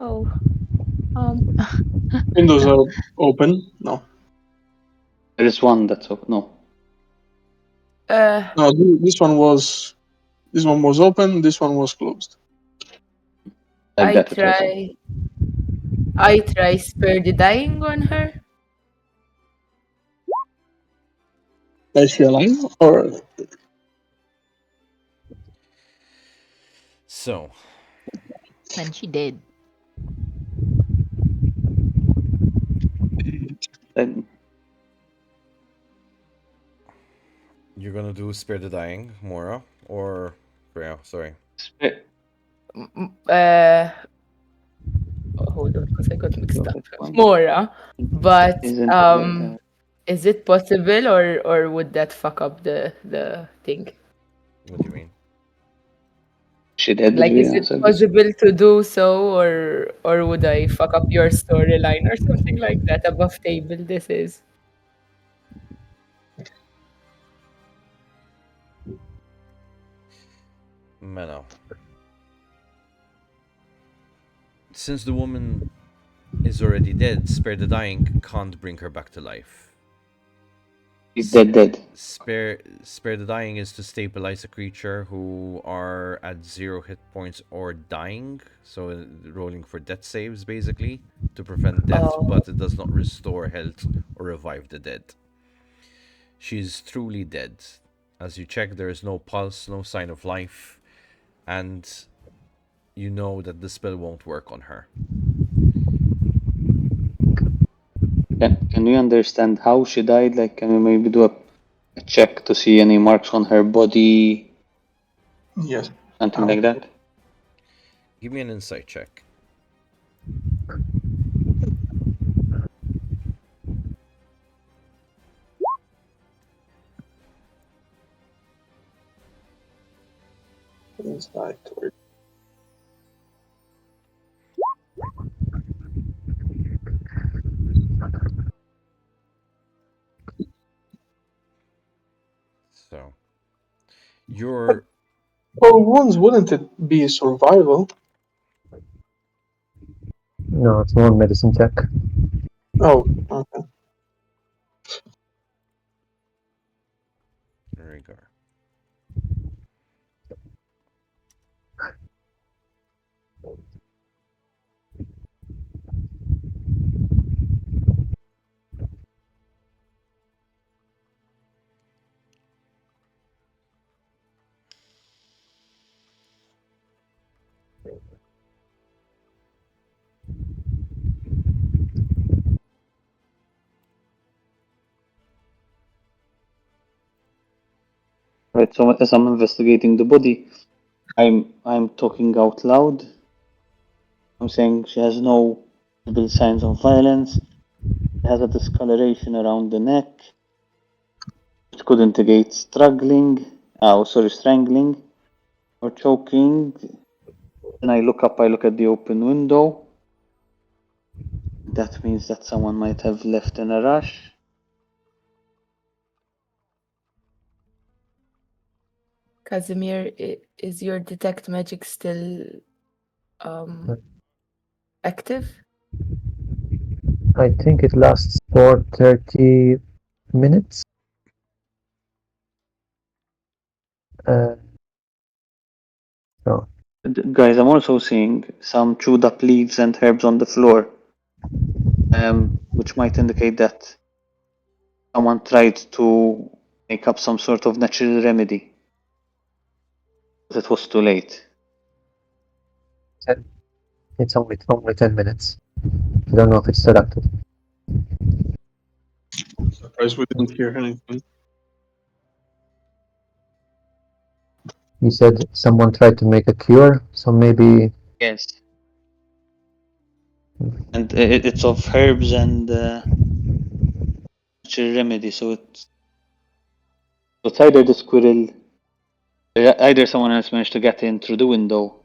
F: Oh.
E: Windows are open. No.
H: There is one that's open. No.
C: Uh,
E: No, this one was open, this one was closed.
H: Like
C: I
H: that it was.
C: try spare the dying on her.
E: Is she alive? Or
A: So,
F: And she did.
H: Then
A: you're gonna do Spare the Dying, Mora, or Freya, sorry.
H: spit.
C: Hold on, because I got mixed
H: Go
C: up.
H: ahead, one.
C: Mora, but
H: Isn't there?
C: is it possible, or would that fuck up the thing?
A: What do you mean?
H: She did.
C: Like,
H: We
C: is it
H: answered this.
C: possible to do so, or would I fuck up your storyline or something like that? Above table, this is.
A: Mano. Since the woman is already dead, Spare the Dying can't bring her back to life.
H: She's dead.
A: Spare the Dying is to stabilize a creature who are at 0 hit points or dying, so rolling for death saves basically to prevent death,
C: Oh.
A: but it does not restore health or revive the dead. She's truly dead. As you check, there is no pulse, no sign of life, and you know that the spell won't work on her.
H: Can we understand how she died? Like, can we maybe do a check to see any marks on her body?
E: yes.
H: Something like that?
A: Give me an insight check.
E: Inside.
A: So, your
E: Well, wounds wouldn't it be survival?
D: No, it's more medicine check.
E: Oh, okay.
A: Rhaegar.
H: Right, so as I'm investigating the body, I'm talking out loud. I'm saying she has no visible signs of violence. She has a discoloration around the neck, which could indicate strangling or choking. Then I look up, I look at the open window. That means that someone might have left in a rush.
C: Casimir, is your detect magic still active?
D: I think it lasts for 30 minutes. So,
H: Guys, I'm also seeing some chewed up leaves and herbs on the floor, which might indicate that someone tried to make up some sort of natural remedy, but it was too late.
D: it's only 10 minutes. I don't know if it's still active.
E: I'm surprised we didn't hear anything.
D: You said someone tried to make a cure, so maybe
H: Yes. And it's of herbs and natural remedy, so it's either the squirrel, either someone else managed to get in through the window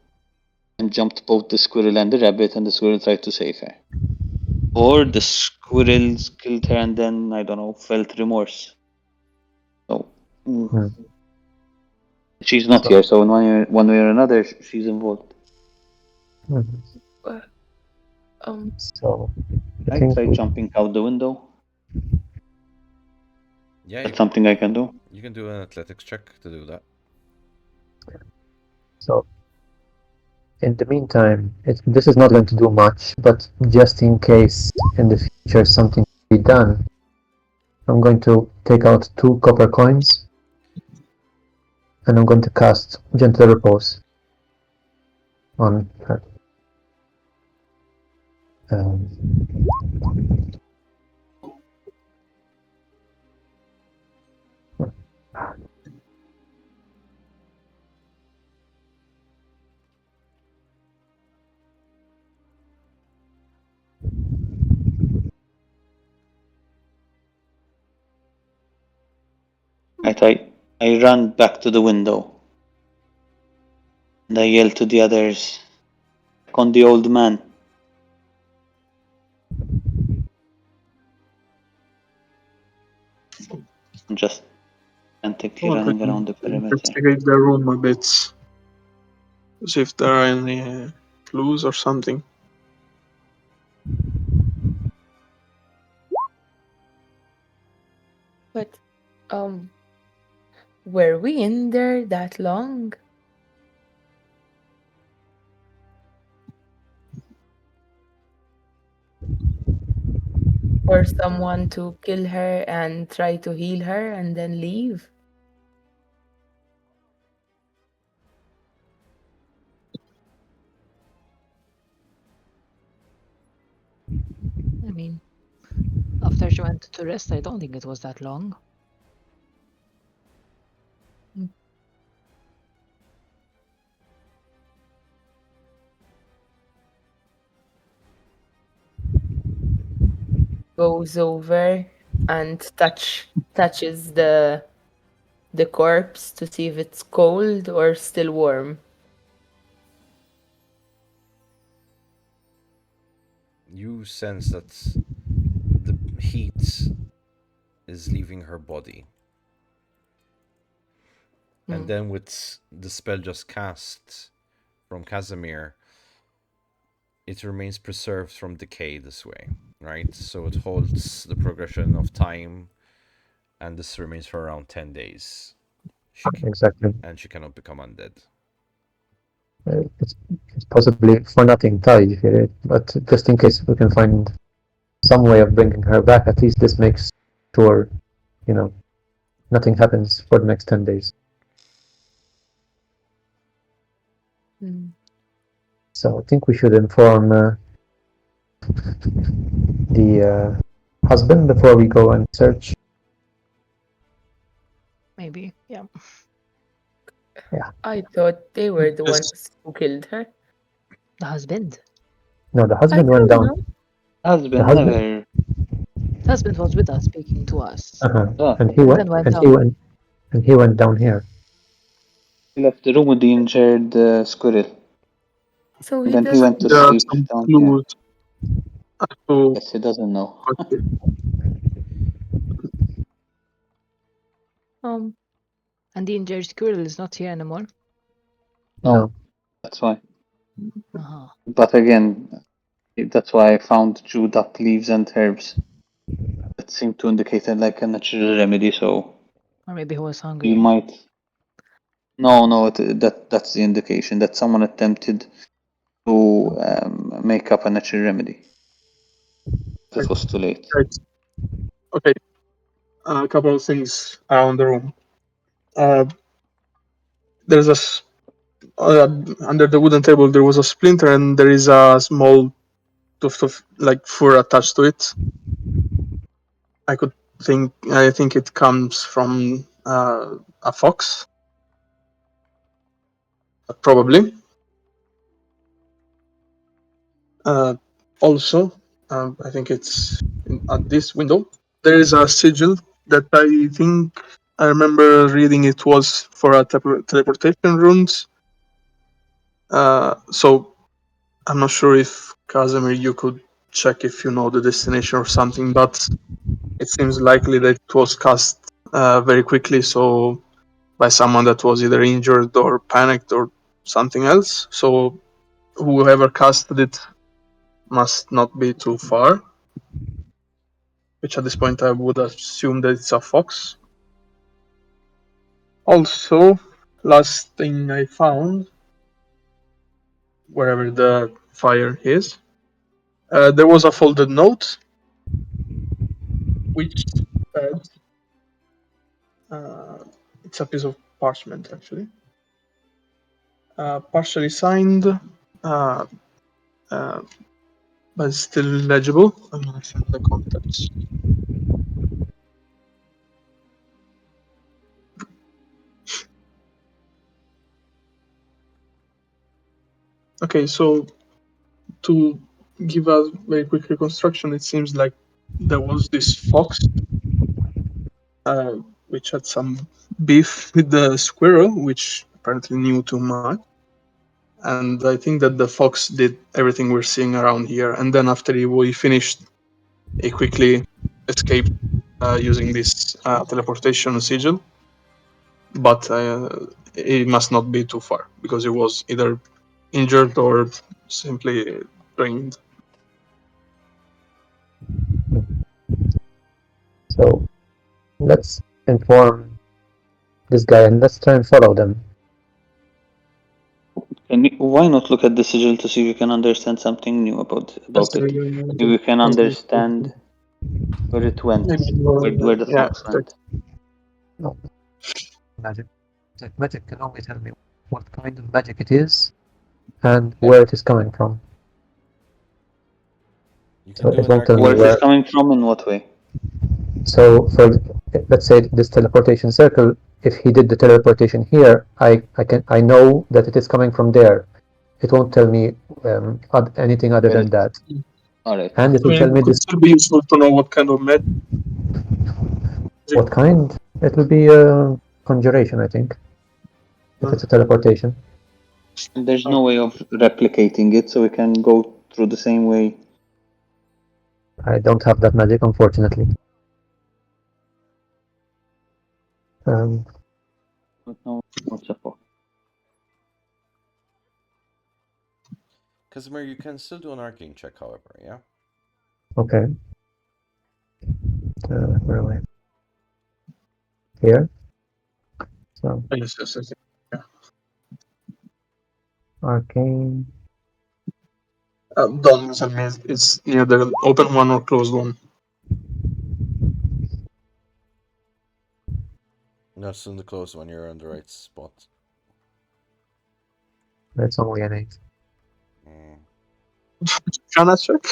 H: and jumped both the squirrel and the rabbit, and the squirrel tried to save her. Or the squirrels killed her and then, I don't know, felt remorse. So,
D: Hmm.
H: she's not
D: So-
H: here, so in one way or another, she's involved.
D: Mhm. So I
H: I
D: think
H: tried jumping out the window.
A: Yeah,
H: That's something I can do.
A: you can do an athletics check to do that.
D: so. In the meantime, this is not going to do much, but just in case in the future something can be done, I'm going to take out 2 copper coins and I'm going to cast Gentle Repose on her.
H: I ran back to the window and I yelled to the others, "Check on the old man." I'm just frantically
E: Well, I
H: running
E: can
H: around the perimeter.
E: investigate the room a bit. See if there are any clues or something.
C: But were we in there that long? For someone to kill her and try to heal her and then leave?
F: I mean, after she went to rest, I don't think it was that long.
C: Goes over and touches the corpse to see if it's cold or still warm.
A: You sense that the heat is leaving her body. And
C: Hmm.
A: then with the spell just cast from Casimir, it remains preserved from decay this way, right? So it holds the progression of time, and this remains for around 10 days.
D: Exactly.
A: And she cannot become undead.
D: It's possibly for nothing tied here, but just in case we can find some way of bringing her back, at least this makes sure, nothing happens for the next 10 days.
C: Hmm.
D: So I think we should inform the husband before we go and search.
F: Maybe, yeah.
C: I thought they were the
E: Yes.
C: ones who killed her.
F: The husband.
D: No, the
C: I
D: husband went
C: don't
D: down.
C: know.
H: Husband
D: The husband-
H: never.
F: The husband was with us, speaking to us.
H: Ah,
D: And he
F: And
D: went.
F: then went
D: And
F: out.
D: he went down here.
H: he left the room with the injured squirrel.
C: So
H: And
C: he
H: then he
C: doesn't
H: went to
E: There are
H: sleep
E: some
H: down here.
E: clues as to
H: Yes, he doesn't know.
E: what it-
F: And the injured squirrel is not here anymore.
D: No.
H: That's why.
F: Uh-huh.
H: But again, that's why I found chewed up leaves and herbs that seem to indicate like a natural remedy. So
F: Or maybe he was
H: you
F: hungry.
H: might. No, that's the indication that someone attempted to make up a natural remedy. It was too late.
E: Right. Okay. A couple of things around the room. There's under the wooden table there was a splinter and there is a small tuft of like fur attached to it. I think it comes from a fox. Probably. Also, I think it's at this window. There is a sigil that I think I remember reading. It was for a teleportation runes. So I'm not sure if Casimir, you could check if you know the destination or something, but it seems likely that it was cast very quickly. So by someone that was either injured or panicked or something else. So whoever casted it must not be too far. Which at this point I would assume that it's a fox. Also, last thing I found, wherever the fire is, there was a folded note, which said, it's a piece of parchment actually, partially signed, but still legible. I'm gonna send the contents. Okay, so to give a very quick reconstruction, it seems like there was this fox, which had some beef with the squirrel, which apparently knew too much. And I think that the fox did everything we're seeing around here. And then after we finished, he quickly escaped using this teleportation sigil. But it must not be too far because he was either injured or simply drained.
D: So let's inform this guy and let's try and follow them.
H: Why not look at the sigil to see if you can understand something new about it? Maybe we can understand where it went, where the
E: Yeah,
H: fox went.
D: No. Magic. Magic can only tell me what kind of magic it is and where it is coming from.
A: You
D: So
A: can do
D: it
A: an
D: won't tell me
H: Where it
D: where.
H: is coming from, in what way?
D: So for let's say this teleportation circle, if he did the teleportation here, I know that it is coming from there. It won't tell me anything other than that,
H: Alright.
D: and it will tell me
E: it
D: this.
E: would be useful to know what kind of magic.
D: What kind? It will be a conjuration, I think. If it's a teleportation.
H: There's no way of replicating it, so we can go through the same way.
D: I don't have that magic, unfortunately.
H: Don't know what's up.
A: Casimir, you can still do an arcane check, however, yeah?
D: Okay. Where am I? Here. So
E: Yes.
D: arcane.
E: Don't tell me it's near the open one or closed one.
A: That's in the close one, you're on the right spot.
D: That's only an 8.
E: Can I check?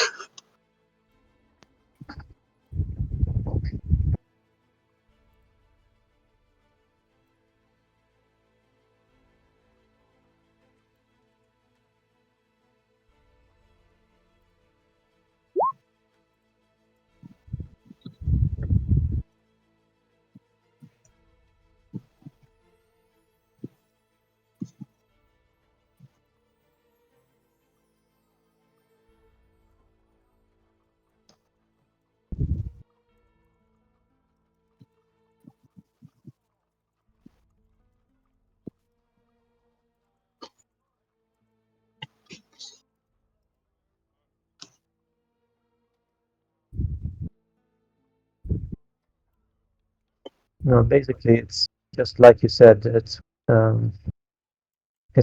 D: No, basically it's just like you said. It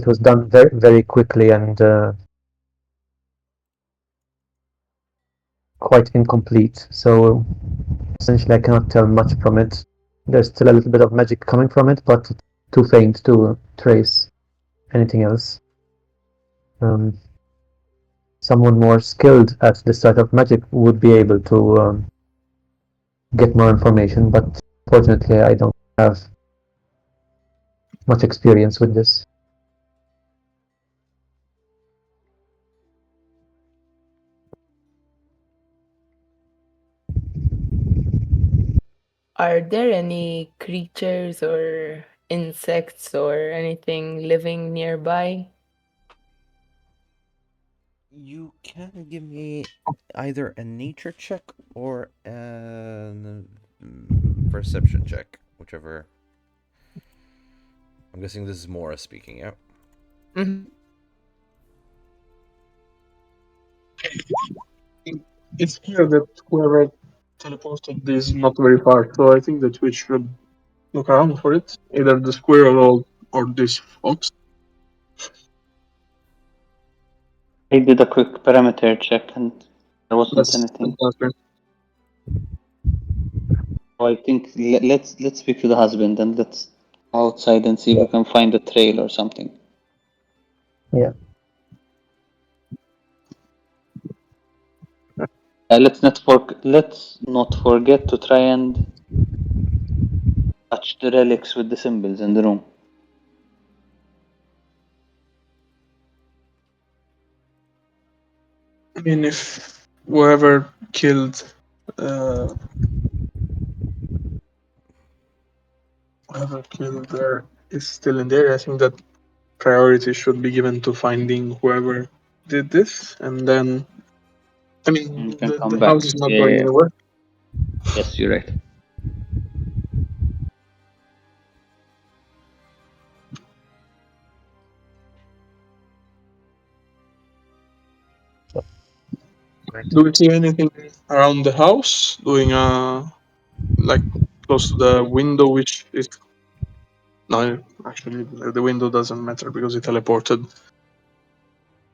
D: was done very very quickly and quite incomplete. So essentially, I cannot tell much from it. There's still a little bit of magic coming from it, but too faint to trace anything else. Someone more skilled at this sort of magic would be able to get more information, but fortunately I don't have much experience with this.
C: are there any creatures or insects or anything living nearby?
A: You can give me either a nature check or a perception check, whichever. I'm guessing this is Mora speaking, yeah?
C: Mhm.
E: It's clear that whoever teleported is not very far, so I think that we should look around for it. Either the squirrel or this fox.
H: I did a quick parameter check and there wasn't
E: That's
H: anything.
E: fantastic.
H: So I think let's speak to the husband and let's go outside and see if we can find a trail or something.
D: Yeah.
H: Let's not forget to try and touch the relics with the symbols in the room.
E: I mean, if whoever killed uh, there is still in there, I think that priority should be given to finding whoever did this, and then I mean
H: You can come
E: the
H: back.
E: house is not going
H: Yeah.
E: anywhere.
H: Yes, you're right.
E: Do we see anything around the house? Doing like close to the window, which is no, actually the window doesn't matter because it teleported.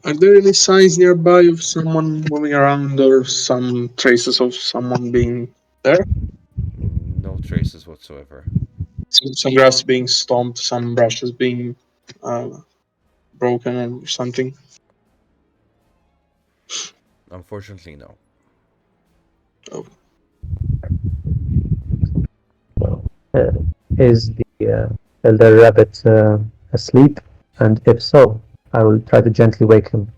E: Are there any signs nearby of someone moving around or some traces of someone being there?
A: No traces whatsoever.
E: Some grass being stomped, some brushes being uh, broken or something.
A: Unfortunately, no.
D: Well, is the elder rabbit asleep? And if so, I will try to gently wake him.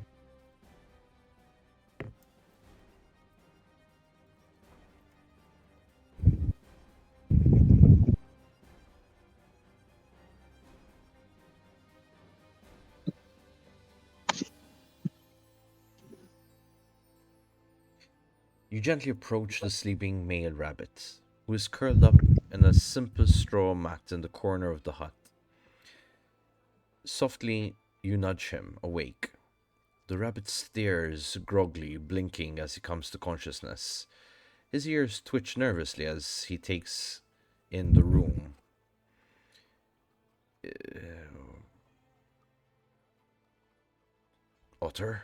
A: You gently approach the sleeping male rabbit, who is curled up in a simple straw mat in the corner of the hut. Softly, you nudge him awake. The rabbit stares groggily, blinking as he comes to consciousness. His ears twitch nervously as he takes in the room. Otter?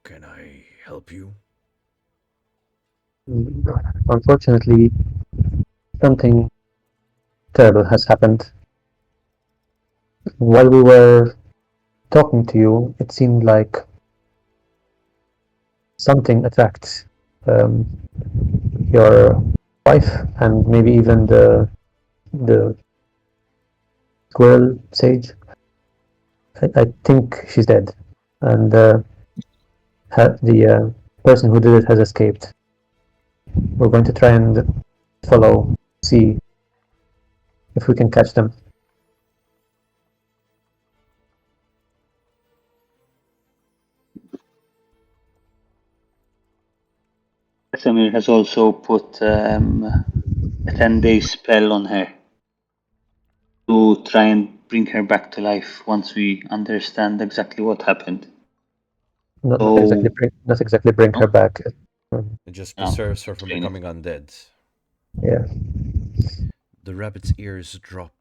A: Can I help you?
D: Unfortunately, something terrible has happened. While we were talking to you, it seemed like something attacked your wife and maybe even the squirrel sage. I think she's dead, and the person who did it has escaped. We're going to try and follow, see if we can catch them.
H: Samir has also put a 10-day spell on her to try and bring her back to life once we understand exactly what happened.
D: Not
H: So,
D: exactly bring her
H: no?
D: back.
A: It just
H: No,
A: preserves her from
H: train it.
A: becoming undead.
D: Yeah.
A: The rabbit's ears drop,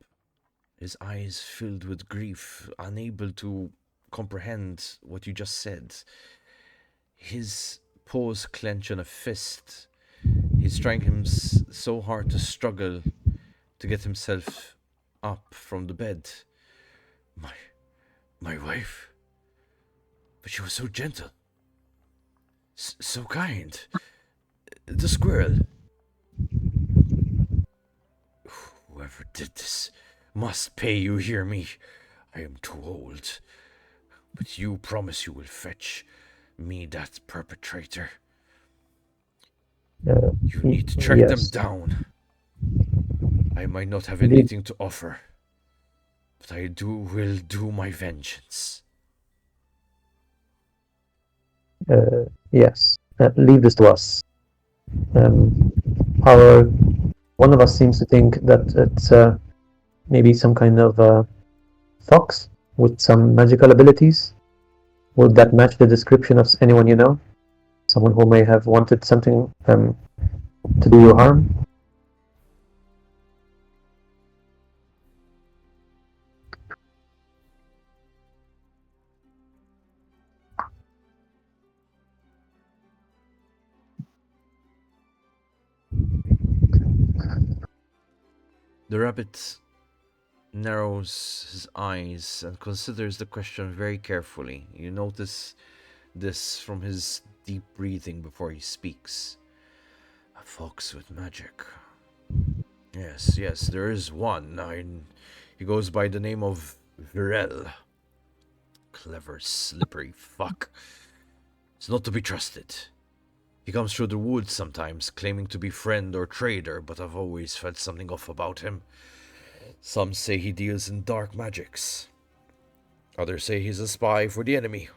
A: his eyes filled with grief, unable to comprehend what you just said. His paws clench in a fist. He's trying so hard to struggle to get himself up from the bed. My wife? But she was so gentle. So kind. The squirrel. Whoever did this must pay, you hear me? I am too old. But you promise you will fetch me that perpetrator. You need to track them
D: Yes.
A: down. I might not have
D: Indeed.
A: anything to offer, but I will do my vengeance.
D: Yes. Leave this to us. Our one of us seems to think that it's maybe some kind of fox with some magical abilities. Would that match the description of anyone you know? Someone who may have wanted something to do you harm?
A: The rabbit narrows his eyes and considers the question very carefully. You notice this from his deep breathing before he speaks. A fox with magic. Yes, there is one. He goes by the name of Virel. Clever, slippery fuck. It's not to be trusted. He comes through the woods sometimes, claiming to be friend or trader, but I've always felt something off about him. Some say he deals in dark magics. Others say he's a spy for the enemy.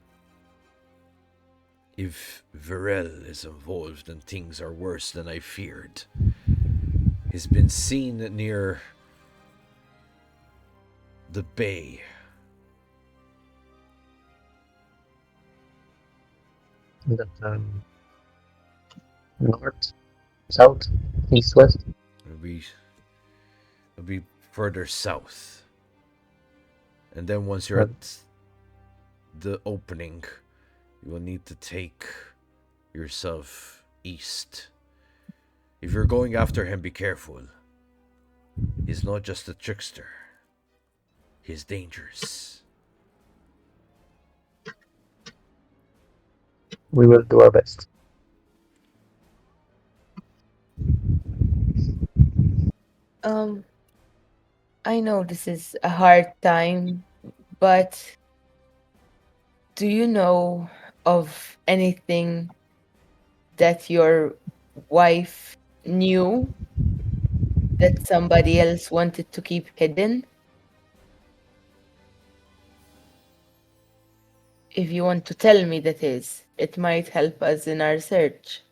A: If Virel is involved, then things are worse than I feared. He's been seen near the bay.
D: Is that north, south, east, west?
A: It'll be further south. And then once you're at the opening, you will need to take yourself east. If you're going after him, be careful. He's not just a trickster. He's dangerous.
D: We will do our best.
C: I know this is a hard time, but do you know of anything that your wife knew that somebody else wanted to keep hidden? If you want to tell me, that is, it might help us in our search.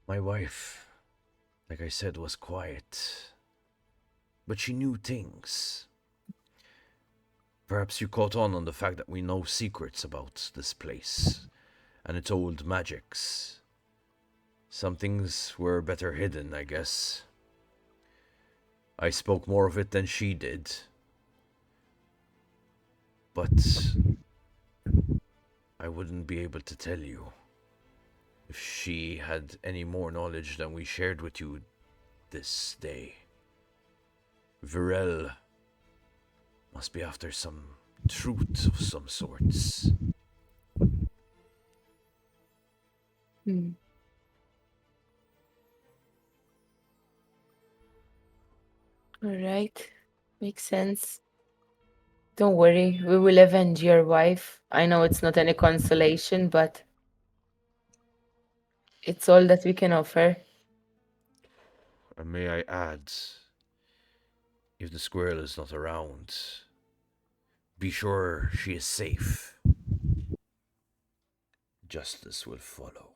A: My wife, like I said, was quiet. But she knew things. Perhaps you caught on the fact that we know secrets about this place and its old magics. Some things were better hidden, I guess. I spoke more of it than she did. But I wouldn't be able to tell you if she had any more knowledge than we shared with you this day. Virel must be after some truth of some sorts.
C: All right, makes sense. Don't worry, we will avenge your wife. I know it's not any consolation, but it's all that we can offer.
A: And may I add, if the squirrel is not around, be sure she is safe. Justice will follow.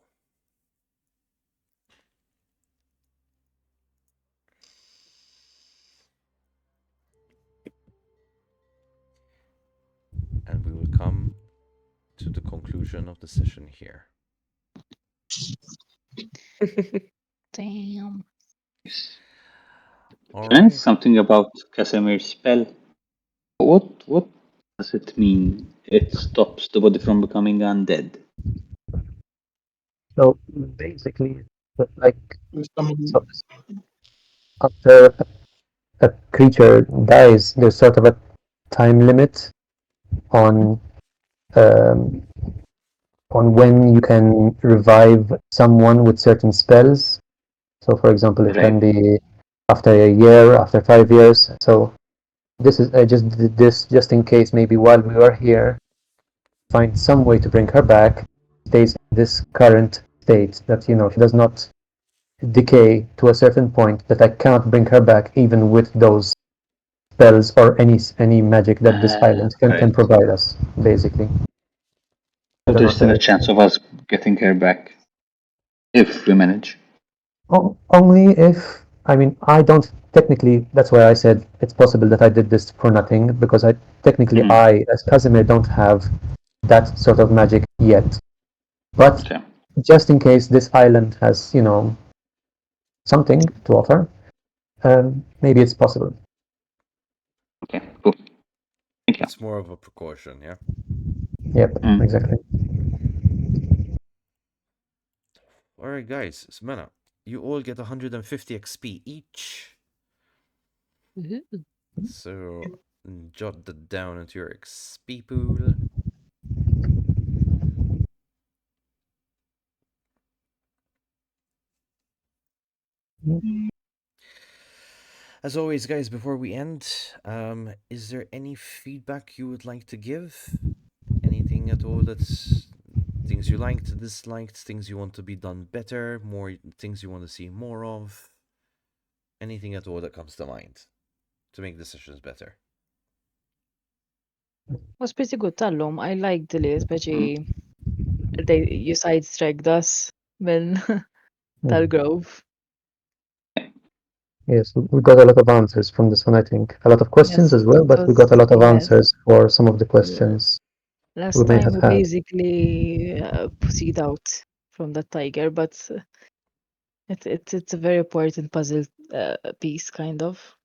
A: And we will come to the conclusion of the session here.
F: Damn.
A: All
H: Can I ask
A: right.
H: something about Casimir's spell? What does it mean? It stops the body from becoming undead.
D: So basically, like
E: Summon-
D: so after a creature dies, there's sort of a time limit on um, when you can revive someone with certain spells. So, for example, it can be after a year, after 5 years. So, this is I just did this just in case maybe while we were here, find some way to bring her back, stays in this current state that she does not decay to a certain point, that I cannot bring her back even with those spells or any magic that this island can provide us, basically.
H: So there's still a chance of us getting her back if we manage.
D: Only if, I don't technically, that's why I said it's possible that I did this for nothing, because I as Casimir, don't have that sort of magic yet. But just in case this island has, something to offer, maybe it's possible.
H: Okay, cool. Thank you.
A: It's more of a precaution, yeah?
D: Yep, exactly.
A: Alright, guys, Smena, you all get 150 XP each. So, jot that down into your XP pool. As always, guys, before we end, is there any feedback you would like to give? Anything at all that's things you liked, disliked, things you want to be done better, more things you want to see more of? Anything at all that comes to mind to make the sessions better?
F: Was pretty good tal-lum. I liked li speċi you side-striked us minn tal-Grove.
D: Yes, we got a lot of answers from this one, I think. A lot of questions as well, but we got a lot of answers for some of the questions we
F: Last
D: may
F: time
D: have
F: we
D: had.
F: basically pussied out from the tiger, but it's a very important puzzle piece, kind of.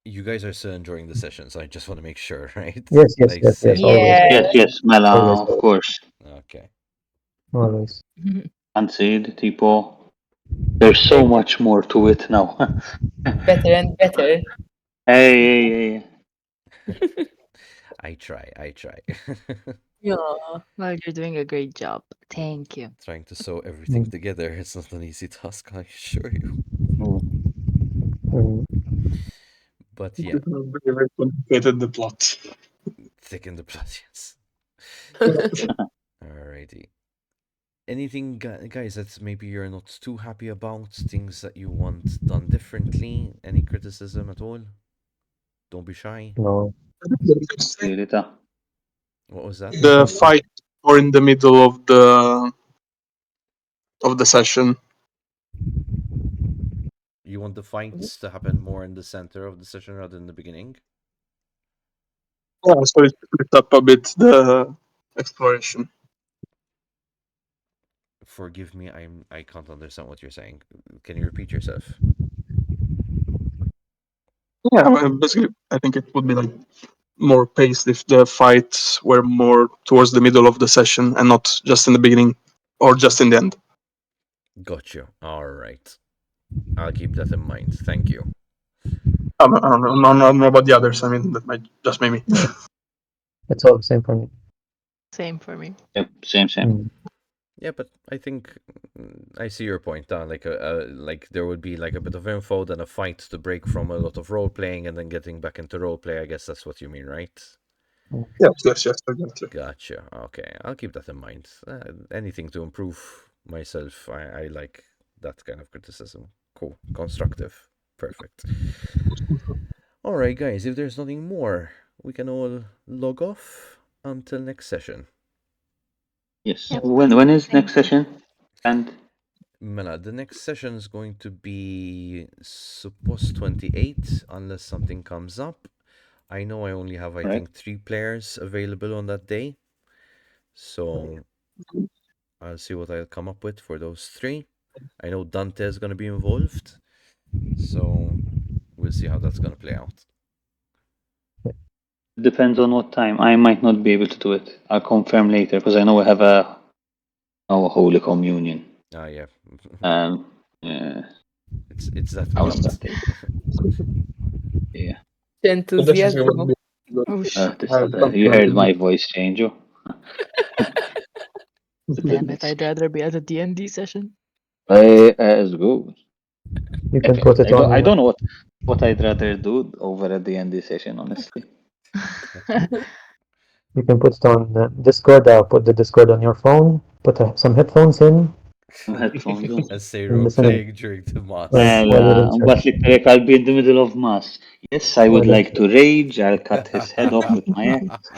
A: You guys are still enjoying the sessions. I just want to make sure, right?
D: Yes,
A: Like,
D: always.
H: Yes, Mela,
D: Always.
H: of course.
A: Okay.
D: Always.
H: Concede, tipo. There's so much more to it now.
C: Better and better.
H: Hey.
A: I try.
C: Yeah.
F: Well, you're doing a great job. Thank you.
A: Trying to sew everything together, it's not an easy task, I assure you. But yeah.
E: Very complicated, the plot.
A: Thicken the plot, yes. Alrighty. Anything, guys, that maybe you're not too happy about? Things that you want done differently? Any criticism at all? Don't be shy.
D: No.
A: What was that?
E: The fight or in the middle of the session.
A: You want the fights to happen more in the center of the session rather than the beginning?
E: Yeah, so it split up a bit the exploration.
A: Forgive me, I can't understand what you're saying. Can you repeat yourself?
E: Yeah, basically, I think it would be like more paced if the fights were more towards the middle of the session and not just in the beginning or just in the end.
A: Got you. All right. I'll keep that in mind. Thank you.
E: I don't know about the others. I mean, that might just be me.
D: It's all the same for me.
F: Same for me.
H: Yep, same.
A: Yeah, but I think I see your point, Dan. Like there would be like a bit of info, then a fight to break from a lot of role playing, and then getting back into role play. I guess that's what you mean, right?
E: Yes, exactly.
A: Gotcha. Okay, I'll keep that in mind. Anything to improve myself, I like that kind of criticism. Cool, constructive, perfect. All right, guys. If there's nothing more, we can all log off until next session.
H: Yes. When is next session? And
A: Mela, the next session is going to be supposed 28, unless something comes up. I know I only have, I think, 3 players available on that day. So I'll see what I'll come up with for those 3. I know Dante is going to be involved. So we'll see how that's going to play out.
H: Depends on what time. I might not be able to do it. I'll confirm later because I know I have a Holy Communion.
A: Oh yeah.
H: Yeah,
A: It's that
H: I was
A: blunt.
H: yeah.
E: So this is going to
C: Enthusiasm.
E: be
F: Oh,
H: You heard my voice change. Oh.
F: damn it! I'd rather be at a D&D session.
H: It's good.
D: You can put it on.
H: I don't know what I'd rather do over at the end of the session, honestly.
D: You can put it on Discord. Put the Discord on your phone. Put some headphones in.
H: Headphones on.
A: As say
D: And
A: role
D: listen
A: playing during the mass.
D: Well,
H: Well,
D: you're in
H: but
D: church.
H: like I'll be in the middle of mass. Yes, I would
D: Well,
H: like to rage. I'll cut his head off with my axe.